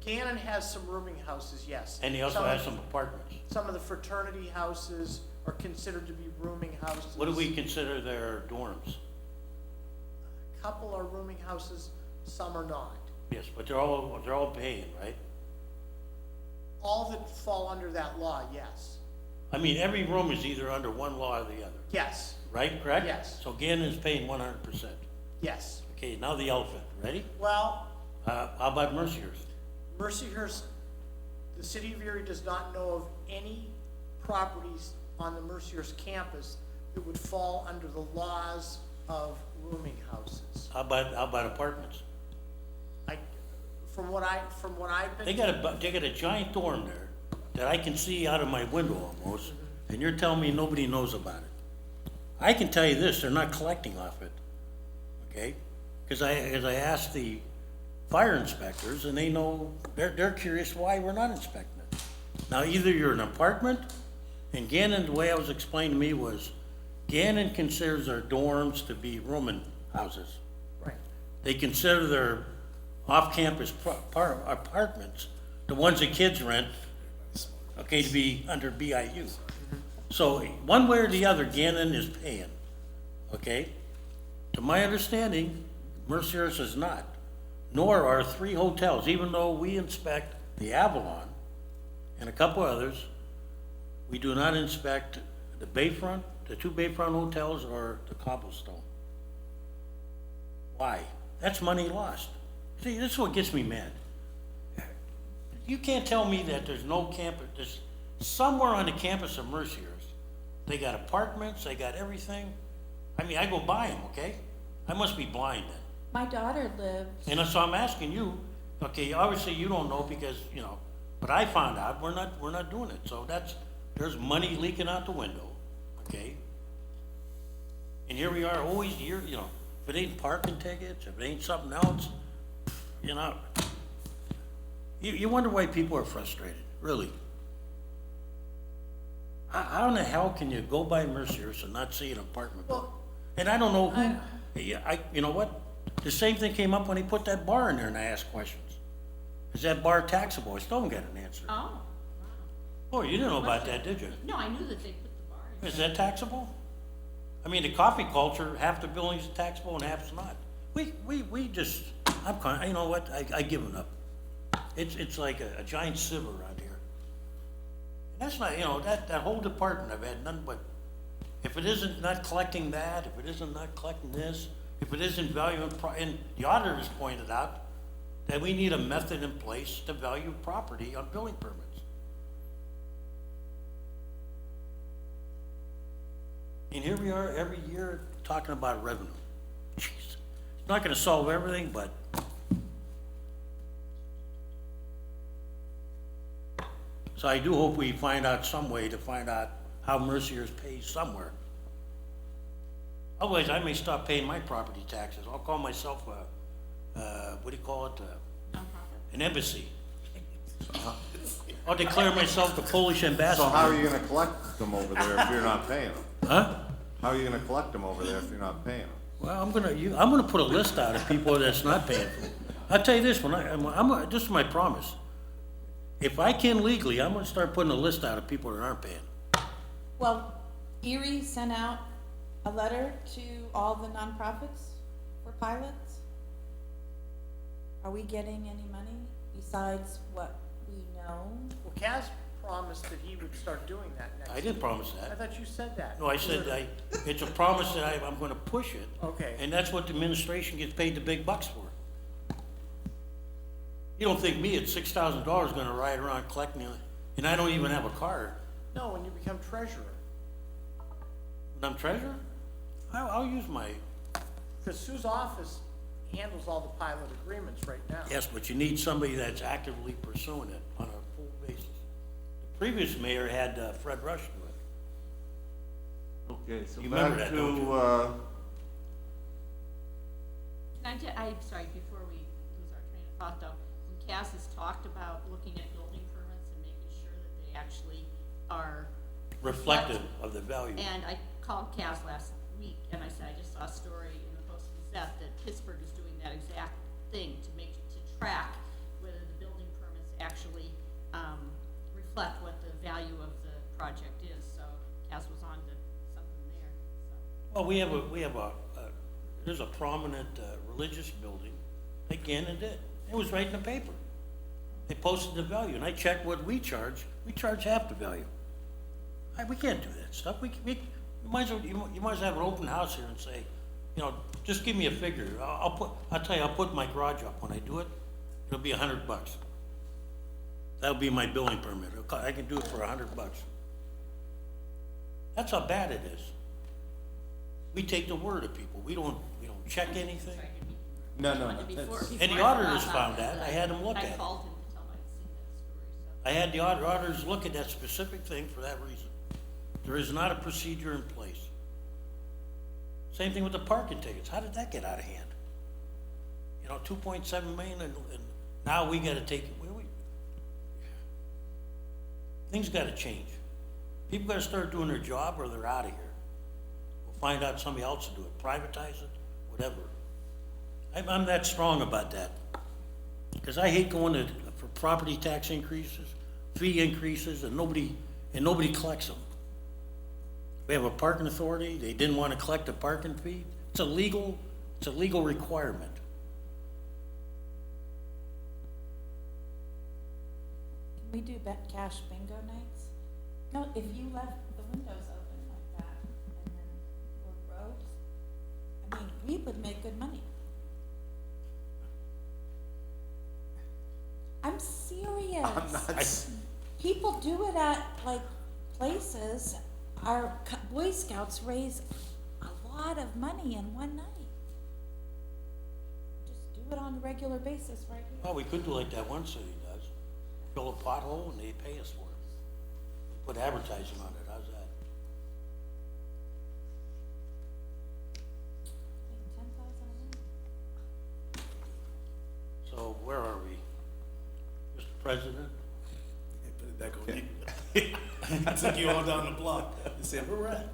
Gannon has some rooming houses, yes. And he also has some apartments. Some of the fraternity houses are considered to be rooming houses. What do we consider their dorms? A couple are rooming houses, some are not. Yes, but they're all paying, right? All that fall under that law, yes. I mean, every room is either under one law or the other, Yes, right? Correct? Yes. So Gannon's paying 100%. yes. Okay, now the elephant, ready? Well, How about Mercyhurst? Mercyhurst, the city of Erie does not know of any properties on the Mercyhurst campus that would fall under the laws of rooming houses. How about apartments? From what I've been. They got a giant dorm there that I can see out of my window almost, and you're telling me nobody knows about it. I can tell you this, they're not collecting off it, okay? Because as I asked the fire inspectors, and they know, they're curious why we're not inspecting it. Now, either you're an apartment, and Gannon, the way it was explained to me was, Gannon considers their dorms to be rooming houses. Right. They consider their off-campus apartments, the ones that kids rent, okay, to be under BIU. So, one way or the other, Gannon is paying, okay? To my understanding, Mercyhurst is not, nor are 3 hotels, even though we inspect the Avalon and a couple others, we do not inspect the Bayfront, the 2 Bayfront hotels, or the Cobblestone. Why? That's money lost. See, this is what gets me mad. You can't tell me that there's no campus, there's somewhere on the campus of Mercyhurst, they got apartments, they got everything. I mean, I go by them, okay? I must be blind then. My daughter lives, And so I'm asking you, okay, obviously you don't know because, but I found out we're not doing it. So there's money leaking out the window, okay? And here we are always, if it ain't parking tickets, if it ain't something else, you wonder why people are frustrated, really. How in the hell can you go by Mercyhurst and not see an apartment building? And I don't know who, you know what? The same thing came up when he put that bar in there and I asked questions. Is that bar taxable? I still don't get an answer. Oh, wow. Oh, you didn't know about that, did you? No, I knew that they put the bar in. Is that taxable? I mean, the coffee culture, half the buildings are taxable and half's not. We just, you know what, I give it up. It's like a giant sieve around here. And that's not, that whole department, I've had none but, if it isn't not collecting that, if it isn't not collecting this, if it isn't valuing, and the auditor has pointed out that we need a method in place to value property on building permits. And here we are every year talking about revenue. Jeez. It's not gonna solve everything, but so I do hope we find out some way to find out how Mercyhurst pays somewhere. Otherwise, I may stop paying my property taxes. I'll call myself what do you call it? An embassy. I'll declare myself the Polish ambassador. So how are you gonna collect them over there if you're not paying them? Huh? How are you gonna collect them over there if you're not paying them? Well, I'm gonna put a list out of people that's not paying for it. I'll tell you this, this is my promise. If I can legally, I'm gonna start putting a list out of people that aren't paying. well, Erie sent out a letter to all the nonprofits for pilots. Are we getting any money besides what we know? Well, CASPRO promised that he would start doing that next I year. didn't promise I that. thought you said that. No, I said it's a promise that I'm gonna push it. Okay. And that's what the administration gets paid the big bucks for. You don't think me at $6,000 gonna ride around collecting it, and I don't even have a car. No, when you become treasurer, When I'm treasurer, I'll use my, because Sue's office handles all the pilot agreements right now. yes, but you need somebody that's actively pursuing it on a full basis. The previous mayor had Fred Rush do it. Okay, so You remember back that, don't you? I'm sorry, before we lose our train of thought though, when Cass has talked about looking at building permits and making sure that they actually are. Reflective of the value. And I called Cass last week and I said, I just saw a story in the Post-Gazette that Pittsburgh is doing that exact thing to track whether the building permits actually, reflect what the value of the project is, so Cass was on to something there, so. Well, we have there's a prominent religious building, again, it was right in the paper. They posted the value, and I checked what we charge half the value. We can't do that stuff, you might as well, you might as well have an open house here and say, you know, just give me a figure, I'll tell you, I'll put my garage up, when I do it, it'll be $100. That'll be my building permit, I can do it for $100. That's how bad it is. We take the word of people, we don't check anything. Sorry, didn't mean to- No, I no, wanted no, before- that's- before And the I auditors forgot found about that. I had them look at I it. called him to tell him I'd seen that story, so. I had the auditors look at that specific thing for that reason. There is not a procedure in place. Same thing with the parking tickets. How did that get out of hand? You know, 2.7 million and now we gotta take, things gotta change. People gotta start doing their job or they're out of here. We'll find out somebody else will do it, privatize it, whatever. I'm that strong about that. Cause I hate going for property tax increases, fee increases, and nobody collects them. We have a parking authority, they didn't wanna collect a parking fee. It's a legal requirement. Can we do cash bingo nights? No, if you left the windows open like that and then, or roads, I mean, we would make good money. I'm serious. People do it at like places, our Boy Scouts raise a lot of money in one night. Just do it on a regular basis right here. Well, we could do like that one city does. Fill a pothole and they pay us for it. Put advertising on it, how's that? Make 10,000 a month. So where are we? Mr. President? Put it back on you. I took you all down the block and said, we're right.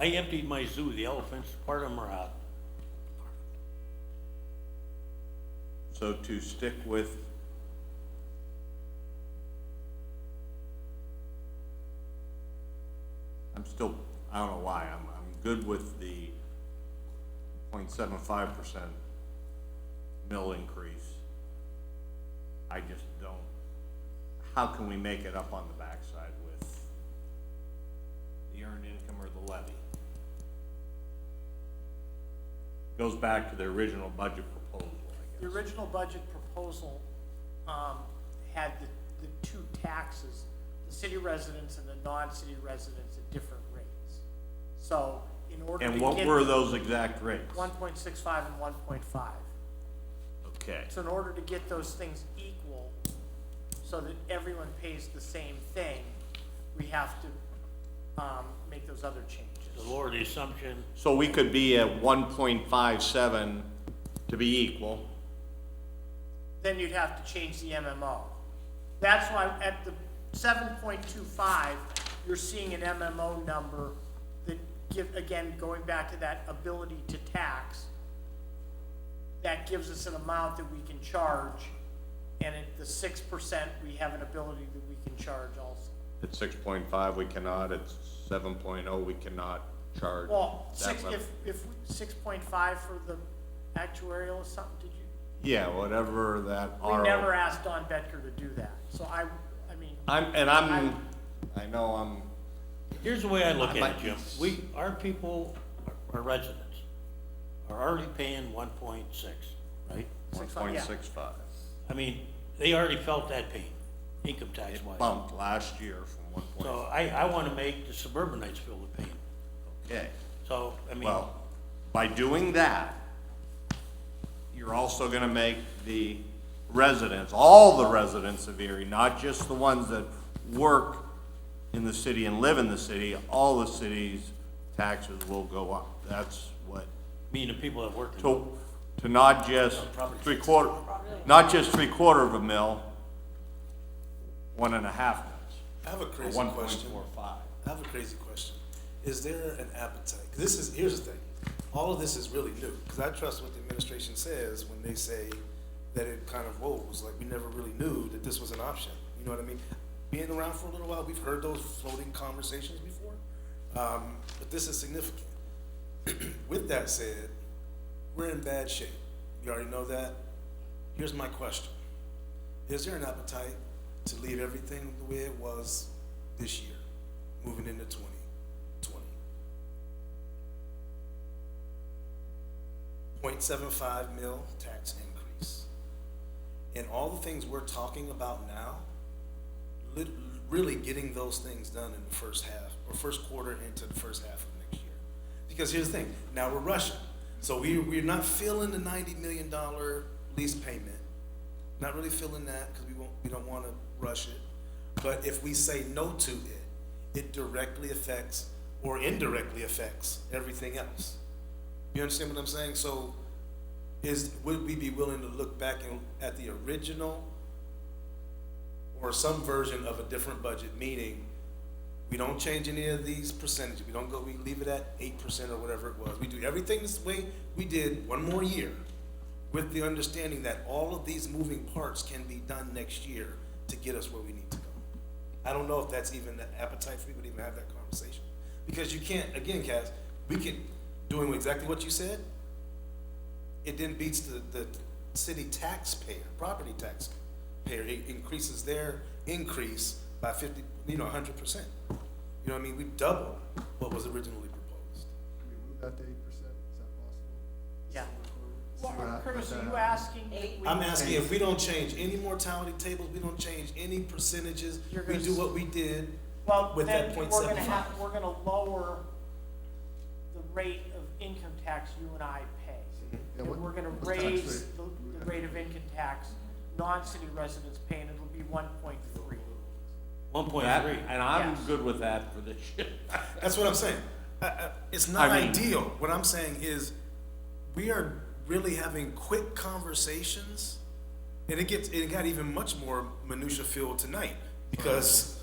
I emptied my zoo, the elephants, part of them are out. So to stick with I don't know why, I'm good with the 0.75% mill increase. I just don't, how can we make it up on the backside with the earned income or the levy? Goes back to the original budget proposal, I The guess. original budget proposal, had the two taxes, the city residents and the non-city residents at different rates. So in order to And get. what were those exact rates? 1.65 and 1.5. Okay. So in order to get those things equal, so that everyone pays the same thing, we have to, make those other To changes. lower the assumption, So we could be at 1.57 to be equal. Then you'd have to change the MMO. That's why at the 7.25, you're seeing an MMO number that again, going back to that ability to tax, that gives us an amount that we can charge, and at the 6%, we have an ability that we can charge also. At 6.5, we cannot, at 7.0, we cannot charge. Well, that level. if 6.5 for the actuarial or something, did you? Yeah, whatever that We never asked Don Betker to do that, so So I mean, I know I'm, Here's the way I look I at might it, Jim. be- Our people, our residents, are already paying 1.6, right? 1.65. I mean, they already felt that pain, income tax It wise. bumped last year from 1. So I want to make the suburbanites feel the pain. Okay, So, I mean, well, by doing that, you're also gonna make the residents, all the residents of Erie, not just the ones that work in the city and live in the city, all the city's taxes will go up. That's what, meaning the people that work in. to not just not just 3/4 of a mil, 1.5 mils. I have a Or crazy 1.45. question. I have a crazy question. Is there an appetite? 'Cause here's the thing. All of this is really new, because I trust what the administration says when they say that it kind of, whoa, was like, we never really knew that this was an option. You know what I mean? Being around for a little while, we've heard those floating conversations before, but this is significant. With that said, we're in bad shape. You already know that. Here's my question. Is there an appetite to leave everything the way it was this year, moving into 2020? 0.75 mil tax increase. And all the things we're talking about now, really getting those things done in the first half, or first quarter into the first half of next year. Because here's the thing, now we're rushing. So we're not feeling the $90 million lease payment. Not really feeling that, because we don't want to rush it. But if we say no to it, it directly affects or indirectly affects everything else. You understand what I'm saying? So would we be willing to look back at the original or some version of a different budget, meaning we don't change any of these percentages. We leave it at 8% or whatever it was. We do everything this way we did one more year, with the understanding that all of these moving parts can be done next year to get us where we need to go. I don't know if that's even the appetite for people to even have that conversation. Because you can't, again, Cass, doing exactly what you said, it then beats the city taxpayer, property taxpayer. It increases their increase by 100%. You know what I mean? We double what was originally proposed. Can we move that to 8%? Is that possible? Yeah. See what Well, happens Curtis, with are that. you asking? that we- I'm asking if we don't change any mortality tables, we don't change any percentages, You're we gonna do s- what we did Well, with then that we're 0.75. we're gonna lower the rate of income tax you and I pay. Yeah, And what- we're gonna what's the tax raise rate? the rate of income tax, non-city residents paying, it'll be 1.3. 1.3. And I'm Yes. good with that for this year. That's what I'm saying. It's not I mean- ideal. What I'm saying is, we are really having quick conversations, and it got even much more minutia filled tonight, because,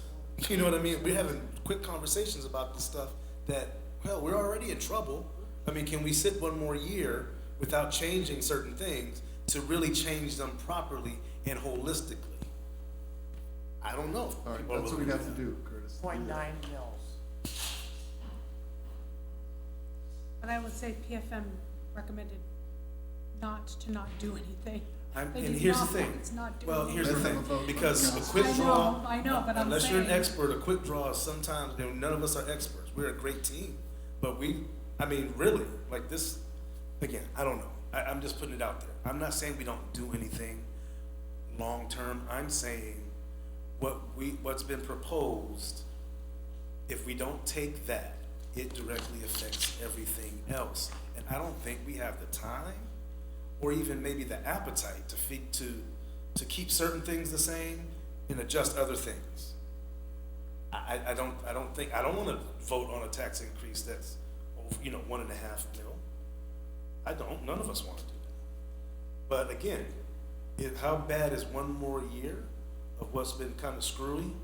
you know what I mean? We're having quick conversations about the stuff that, well, we're already in trouble. I mean, can we sit one more year without changing certain things to really change them properly and holistically? I don't know. All right, People are that's what willing we'd have to that. do, Curtis. 0.9 mils. But I would say PFM recommended not do anything. And They did here's the not- thing. it's not doing Well, here's the Let's have thing, a vote on because a this. quick I draw. know, I know, but I'm Unless you're an saying- expert, a quick draw is sometimes, you know, none of us are experts. We're a great team. But really, like this, again, I don't know. I'm just putting it out there. I'm not saying we don't do anything long-term. I'm saying what's been proposed, if we don't take that, it directly affects everything else. And I don't think we have the time or even maybe the appetite to keep certain things the same and adjust other things. I don't wanna vote on a tax increase that's, 1.5 mil. I don't, none of us wanna do that. But again, how bad is one more year of what's been kinda screwy?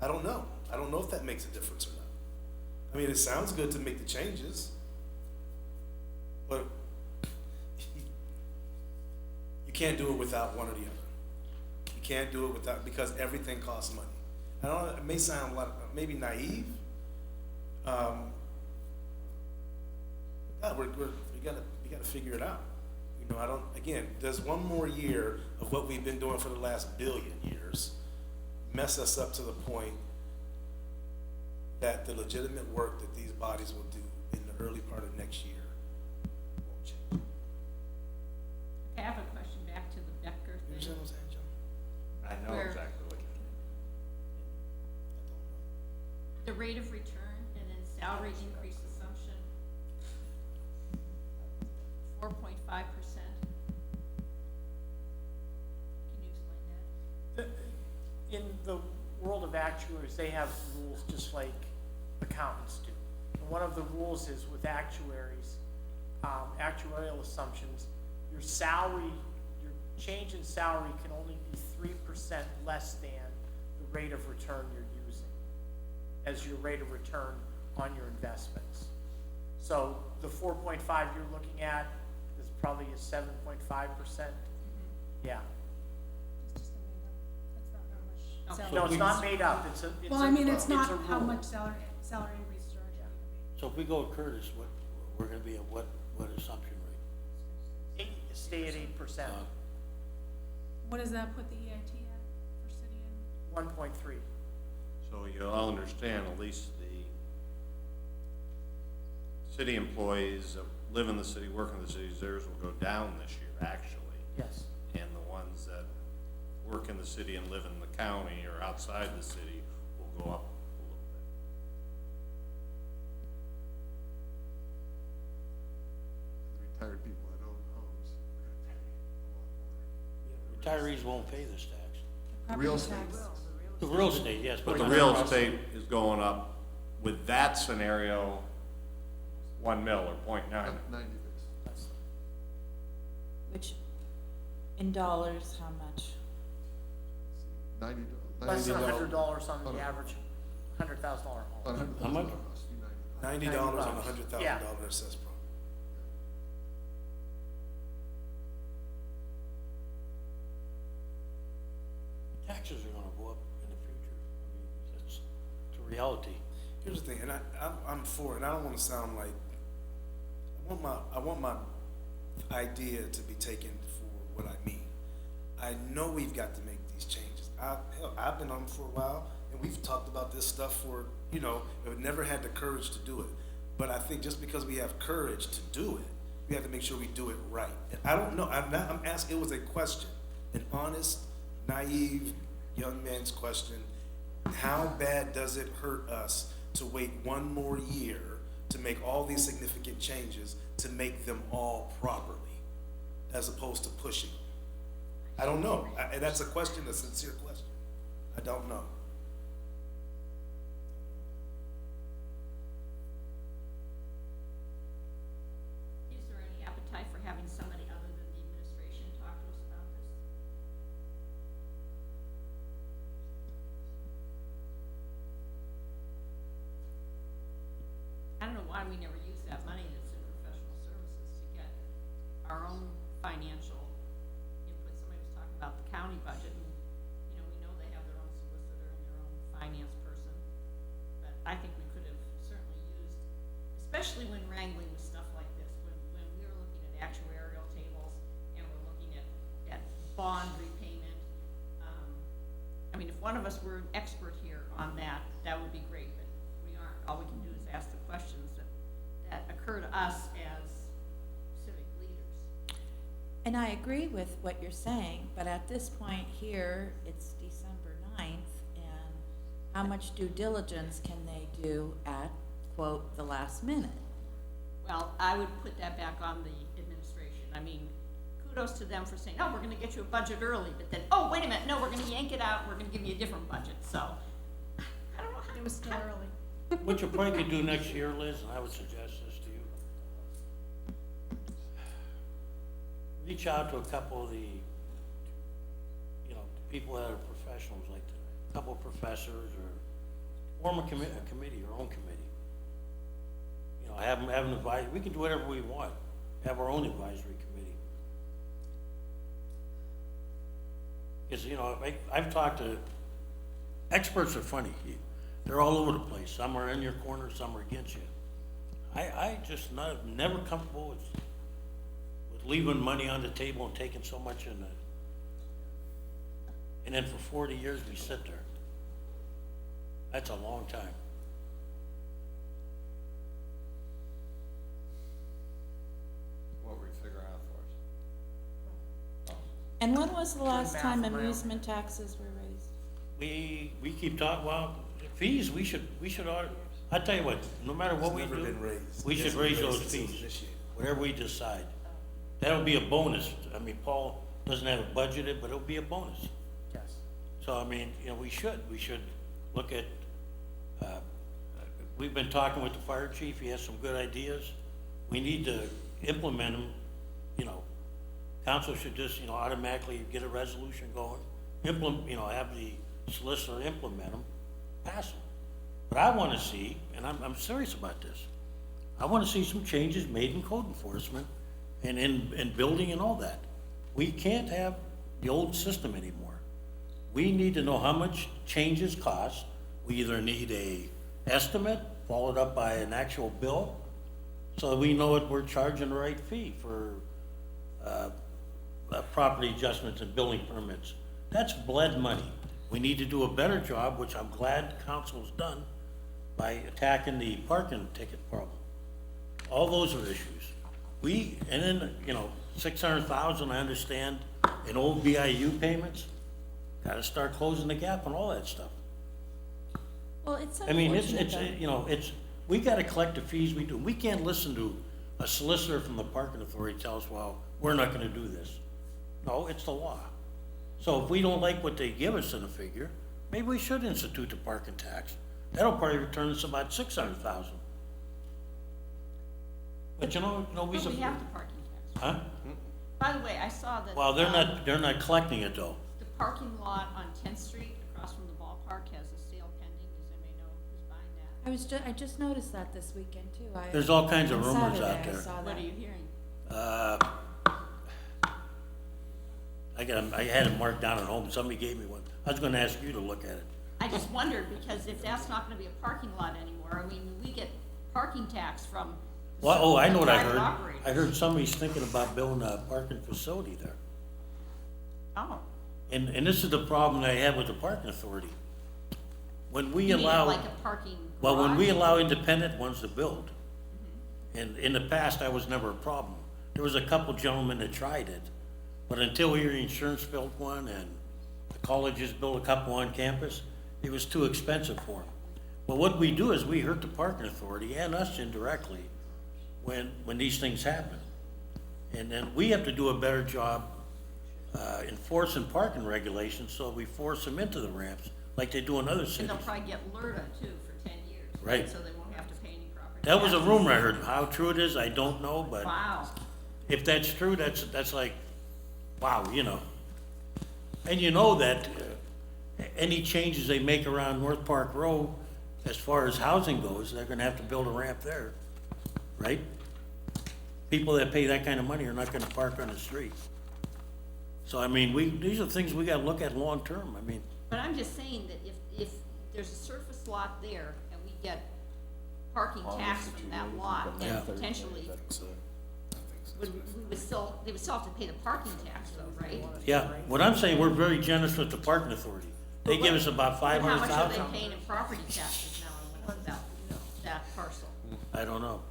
I don't know. I don't know if that makes a difference or not. I mean, it sounds good to make the changes, but you can't do it without one or the other. You can't do it because everything costs money. I don't know, it may sound maybe naive. We gotta figure it out. Again, there's one more year of what we've been doing for the last billion years. mess us up to the point that the legitimate work that these bodies will do in the early part of next year won't change. I have a question back to the Becker You thing. understand what I'm saying, John? I know Where- exactly what you're saying. The rate of return and then salary increase assumption, 4.5%. Can you explain that? In the world of actuaries, they have rules just like accountants do. And one of the rules is with actuaries, actuarial assumptions, your salary, your change in salary can only be 3% less than the rate of return you're using as your rate of return on your investments. So the 4.5 you're looking at is probably a 7.5%. Yeah. It's just a made up, that's not how much Okay. salary. No, it's not made up, it's a, Well, I mean, it's a not how rule. much salary increases are actually gonna be. So if we go with Curtis, what, we're gonna be at what assumption rate? Stay at 8%, What does that put the EIT at for city and? 1.3. So you'll understand, at least the city employees that live in the city, work in the city, theirs will go down this year, actually. Yes. And the ones that work in the city and live in the county or outside the city will go up a little bit. The retired people that own homes are gonna pay a lot more. Retirees won't pay this tax. Real Property estate. tax. The real estate, yes, But the not real house. estate is going up with that scenario, 1 mil or 0.9. 90 base. Which, in dollars, how much? $90. Less than $90 $100 on on the a- average $100,000 On home. a How much? $100,000 house, you $90 on a $90. $100,000 assessed property. Taxes are gonna go up in the future. I mean, that's, it's a reality. Here's the thing, and I'm for it, and I don't wanna sound like, I want my idea to be taken for what I mean. I know we've got to make these changes. Hell, I've been on for a while, and we've talked about this stuff for, we've never had the courage to do it. But I think just because we have courage to do it, we have to make sure we do it right. And I don't know, I'm asking, it was a question, an honest, naive young man's question. How bad does it hurt us to wait one more year to make all these significant changes, to make them all properly, as opposed to pushing them? I don't know, and that's a question, a sincere question. I don't know. Is there any appetite for having somebody other than the administration talk to us about this? I don't know why we never use that money that's in professional services to get our own financial input. Somebody was talking about the county budget, and, we know they have their own solicitor and their own finance person. But I think we could have certainly used, especially when wrangling with stuff like this, when we were looking at actuarial tables and we're looking at bond repayment. I mean, if one of us were an expert here on that, that would be great, but we aren't. All we can do is ask the questions that occur to us as civic leaders. And I agree with what you're saying, but at this point here, it's December 9th, and how much due diligence can they do at, quote, the last minute? Well, I would put that back on the administration. I mean, kudos to them for saying, oh, we're gonna get you a budget early, but then, oh, wait a minute, no, we're gonna yank it out, we're gonna give you a different budget, so. I don't know how. It was still early. What you probably could do next year, Liz, and I would suggest this to you. Reach out to a couple of the, people that are professionals, like a couple of professors, or form a committee, your own committee. Have an advisory, we can do whatever we want, have our own advisory committee. Because, I've talked to, experts are funny, they're all over the place, some are in your corner, some are against you. I just never comfortable with leaving money on the table and taking so much in it. And then for 40 years, we sit there. That's a long time. What were you figuring out for us? And when was the last math time on my own. amusement taxes were raised? We keep talking, well, fees, we should, I tell you what, no matter what we It's never do, been raised. we It should hasn't raise been those raised since it was fees, initiated. whatever we decide. That'll be a bonus. I mean, Paul doesn't have it budgeted, but it'll be a bonus. Yes. So, I mean, you know, we should look at, we've been talking with the fire chief, he has some good ideas. We need to implement them, you know. Council should just, you know, automatically get a resolution going, have the solicitor implement them, pass them. But I wanna see, and I'm serious about this, I wanna see some changes made in code enforcement and in building and all that. We can't have the old system anymore. We need to know how much changes cost. We either need a estimate, followed up by an actual bill, so that we know that we're charging the right fee for, property adjustments and building permits. That's bled money. We need to do a better job, which I'm glad council's done, by attacking the parking ticket problem. All those are issues. And then, you know, 600,000, I understand, in old BIU payments, gotta start closing the gap on all that stuff. Well, it's I mean, unfortunate though. you know, we gotta collect the fees we do. We can't listen to a solicitor from the parking authority tell us, well, we're not gonna do this. No, it's the law. So if we don't like what they give us in a figure, maybe we should institute the parking tax. That'll probably return us about 600,000. But you know, nobody's. But we have the parking tax. Huh? By the way, I saw that. Well, they're not collecting it though. The parking lot on 10th Street across from the ballpark has a sale pending. Does anybody know who's buying that? I just noticed that this weekend too. There's all kinds of on rumors Saturday out I there. saw What that. are you hearing? I had it marked down at home. Somebody gave me one. I was gonna ask you to look at it. I just wondered, because if that's not gonna be a parking lot anymore, I mean, we get parking tax from. Well, oh, I know what I private heard. operators. I heard somebody's thinking about building a parking facility there. Oh. And this is the problem that I have with the parking authority. When we You mean allow, like a parking well, when we garage? allow independent ones to build, and in the past, that was never a problem. There was a couple gentlemen that tried it, but until your insurance built one and the colleges built a couple on campus, it was too expensive for them. But what we do is we hurt the parking authority and us indirectly when these things happen. And then we have to do a better job enforcing parking regulations, so we force them into the ramps like they do in other And cities. they'll probably get LERTA too for 10 years. Right. So they won't have to pay any property. That was a taxes. rumor I heard. How true it is, I don't know, but Wow. if that's true, that's like, wow, you know. And you know that any changes they make around North Park Road, as far as housing goes, they're gonna have to build a ramp there, right? People that pay that kind of money are not gonna park on the street. So, I mean, these are things we gotta look at long-term, I mean, But I'm just saying that if there's a surface lot there and we get parking tax from that lot, Yeah. then potentially, we would still, they would still have to pay the parking tax though, right? yeah. What I'm saying, we're very generous with the parking authority. They give us about But how much are 500,000. they paying in property taxes now on that parcel? I don't know.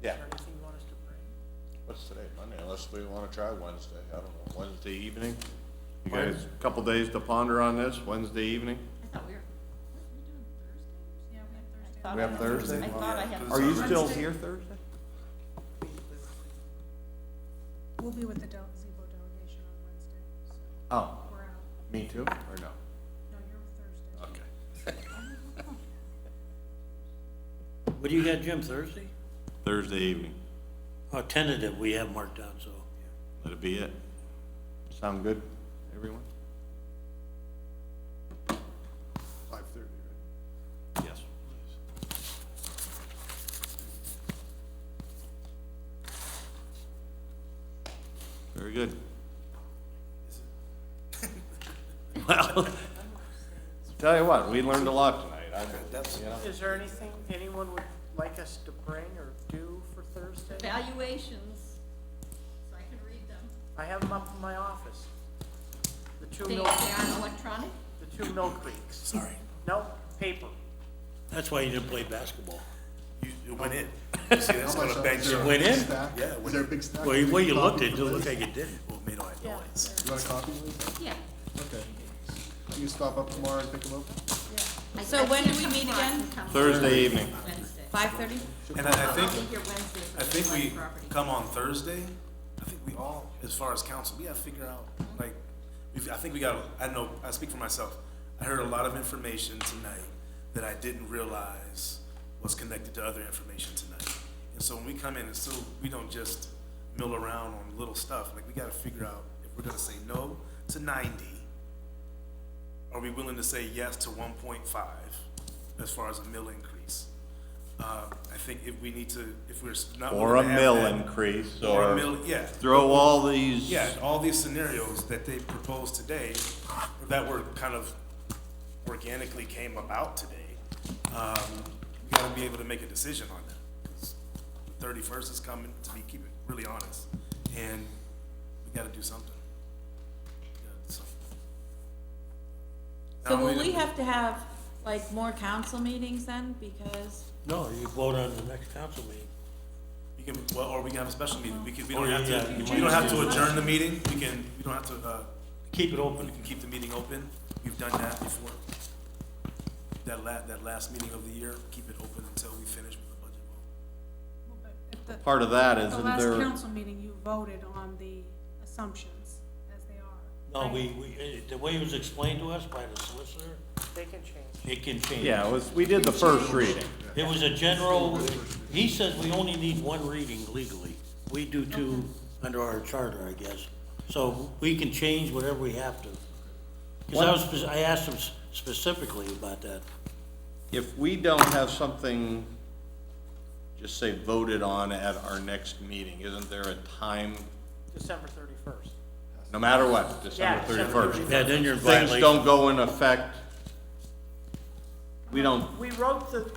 Yeah. Anything you want us to bring? What's today, Monday, unless we wanna try Wednesday, I don't know, Wednesday evening? You guys, a couple days to ponder on this, Wednesday evening? I thought we were doing Thursday? Yeah, we have Thursday. I We have thought Thursday? I thought I had. Are you still here Thursday? We'll be with the Zebo delegation on Wednesday, so Oh, we're out. me too, or no? No, you're Thursday. Okay. What do you got, Jim, Thursday? Thursday evening, Oh, tentative, we have marked down, so. let it be it. Sound good, everyone? 5:30, right? Yes. Very good. Well, tell you what, we learned a lot tonight. Is there anything anyone would like us to bring or do for Thursday? Evaluations, so I can read them. I have them up in my office. The two They mil, aren't electronic? the the 2 Mill Creeks. Sorry. No, paper. That's why you didn't play basketball. You went in. You see, that's gonna bench Is there you. a Went big in? stack? Yeah, Is there a big stack? Well, the way you Copy looked, it for didn't look Liz? like it didn't. Well, made all that noise. You want a copy, Liz? Yeah. Okay. You can stop up tomorrow and pick them up? So when do we meet again? Thursday evening. Wednesday. 5:30? And I I'll think, be here Wednesday for I the think we Glen property. come on Thursday, I think we all, as far as council, we gotta figure out, like, I think we gotta, I know, I speak for myself. I heard a lot of information tonight that I didn't realize was connected to other information tonight. And so when we come in and still, we don't just mill around on little stuff, like, we gotta figure out if we're gonna say no to 90, are we willing to say yes to 1.5 as far as a mill increase? I think if we need to, if we're not. Or a willing to have mill that- increase, Or a or mill, yeah. throw all these. Yeah, all these scenarios that they proposed today, or that were kind of organically came about today, we gotta be able to make a decision on that. 'Cause the 31st is coming, to be, keep it really honest, and we gotta do something. We gotta do something. So Now, will we have to have, like, more council meetings then, because, No, you vote on the next council meeting. You can, well, or we can have a special meeting, we Oh, don't have yeah, to, you we don't have to might. adjourn the meeting, we don't have to, Keep it open. we can keep the meeting open, we've done that before. That last meeting of the year, keep it open until we finish with the budget vote. At the- Part of that at the isn't last there, council meeting, you voted on the assumptions as they are. No, the way it was explained to us by the solicitor, They can change. it can change. yeah, it was, we did the first reading. It was a general, he says we only need one reading legally. We do two under our charter, I guess. So we can change whatever we have to. Because I asked him specifically about that. If we don't have something, just say voted on at our next meeting, isn't there a time, December 31st. no matter what, Yeah, December December 31st? Yeah, then you're in Things violation. don't go in effect, we don't, We wrote the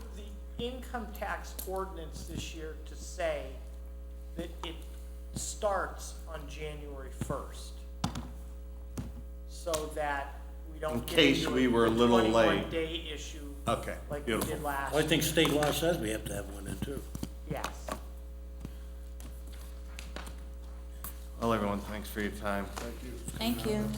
income tax ordinance this year to say that it starts on January 1st. So that we don't In get case into we were a little late. 21-day issue okay, like we beautiful. did last. Well, I think state law says we have to have one then too. Yes. Well, everyone, thanks for your time. thank you.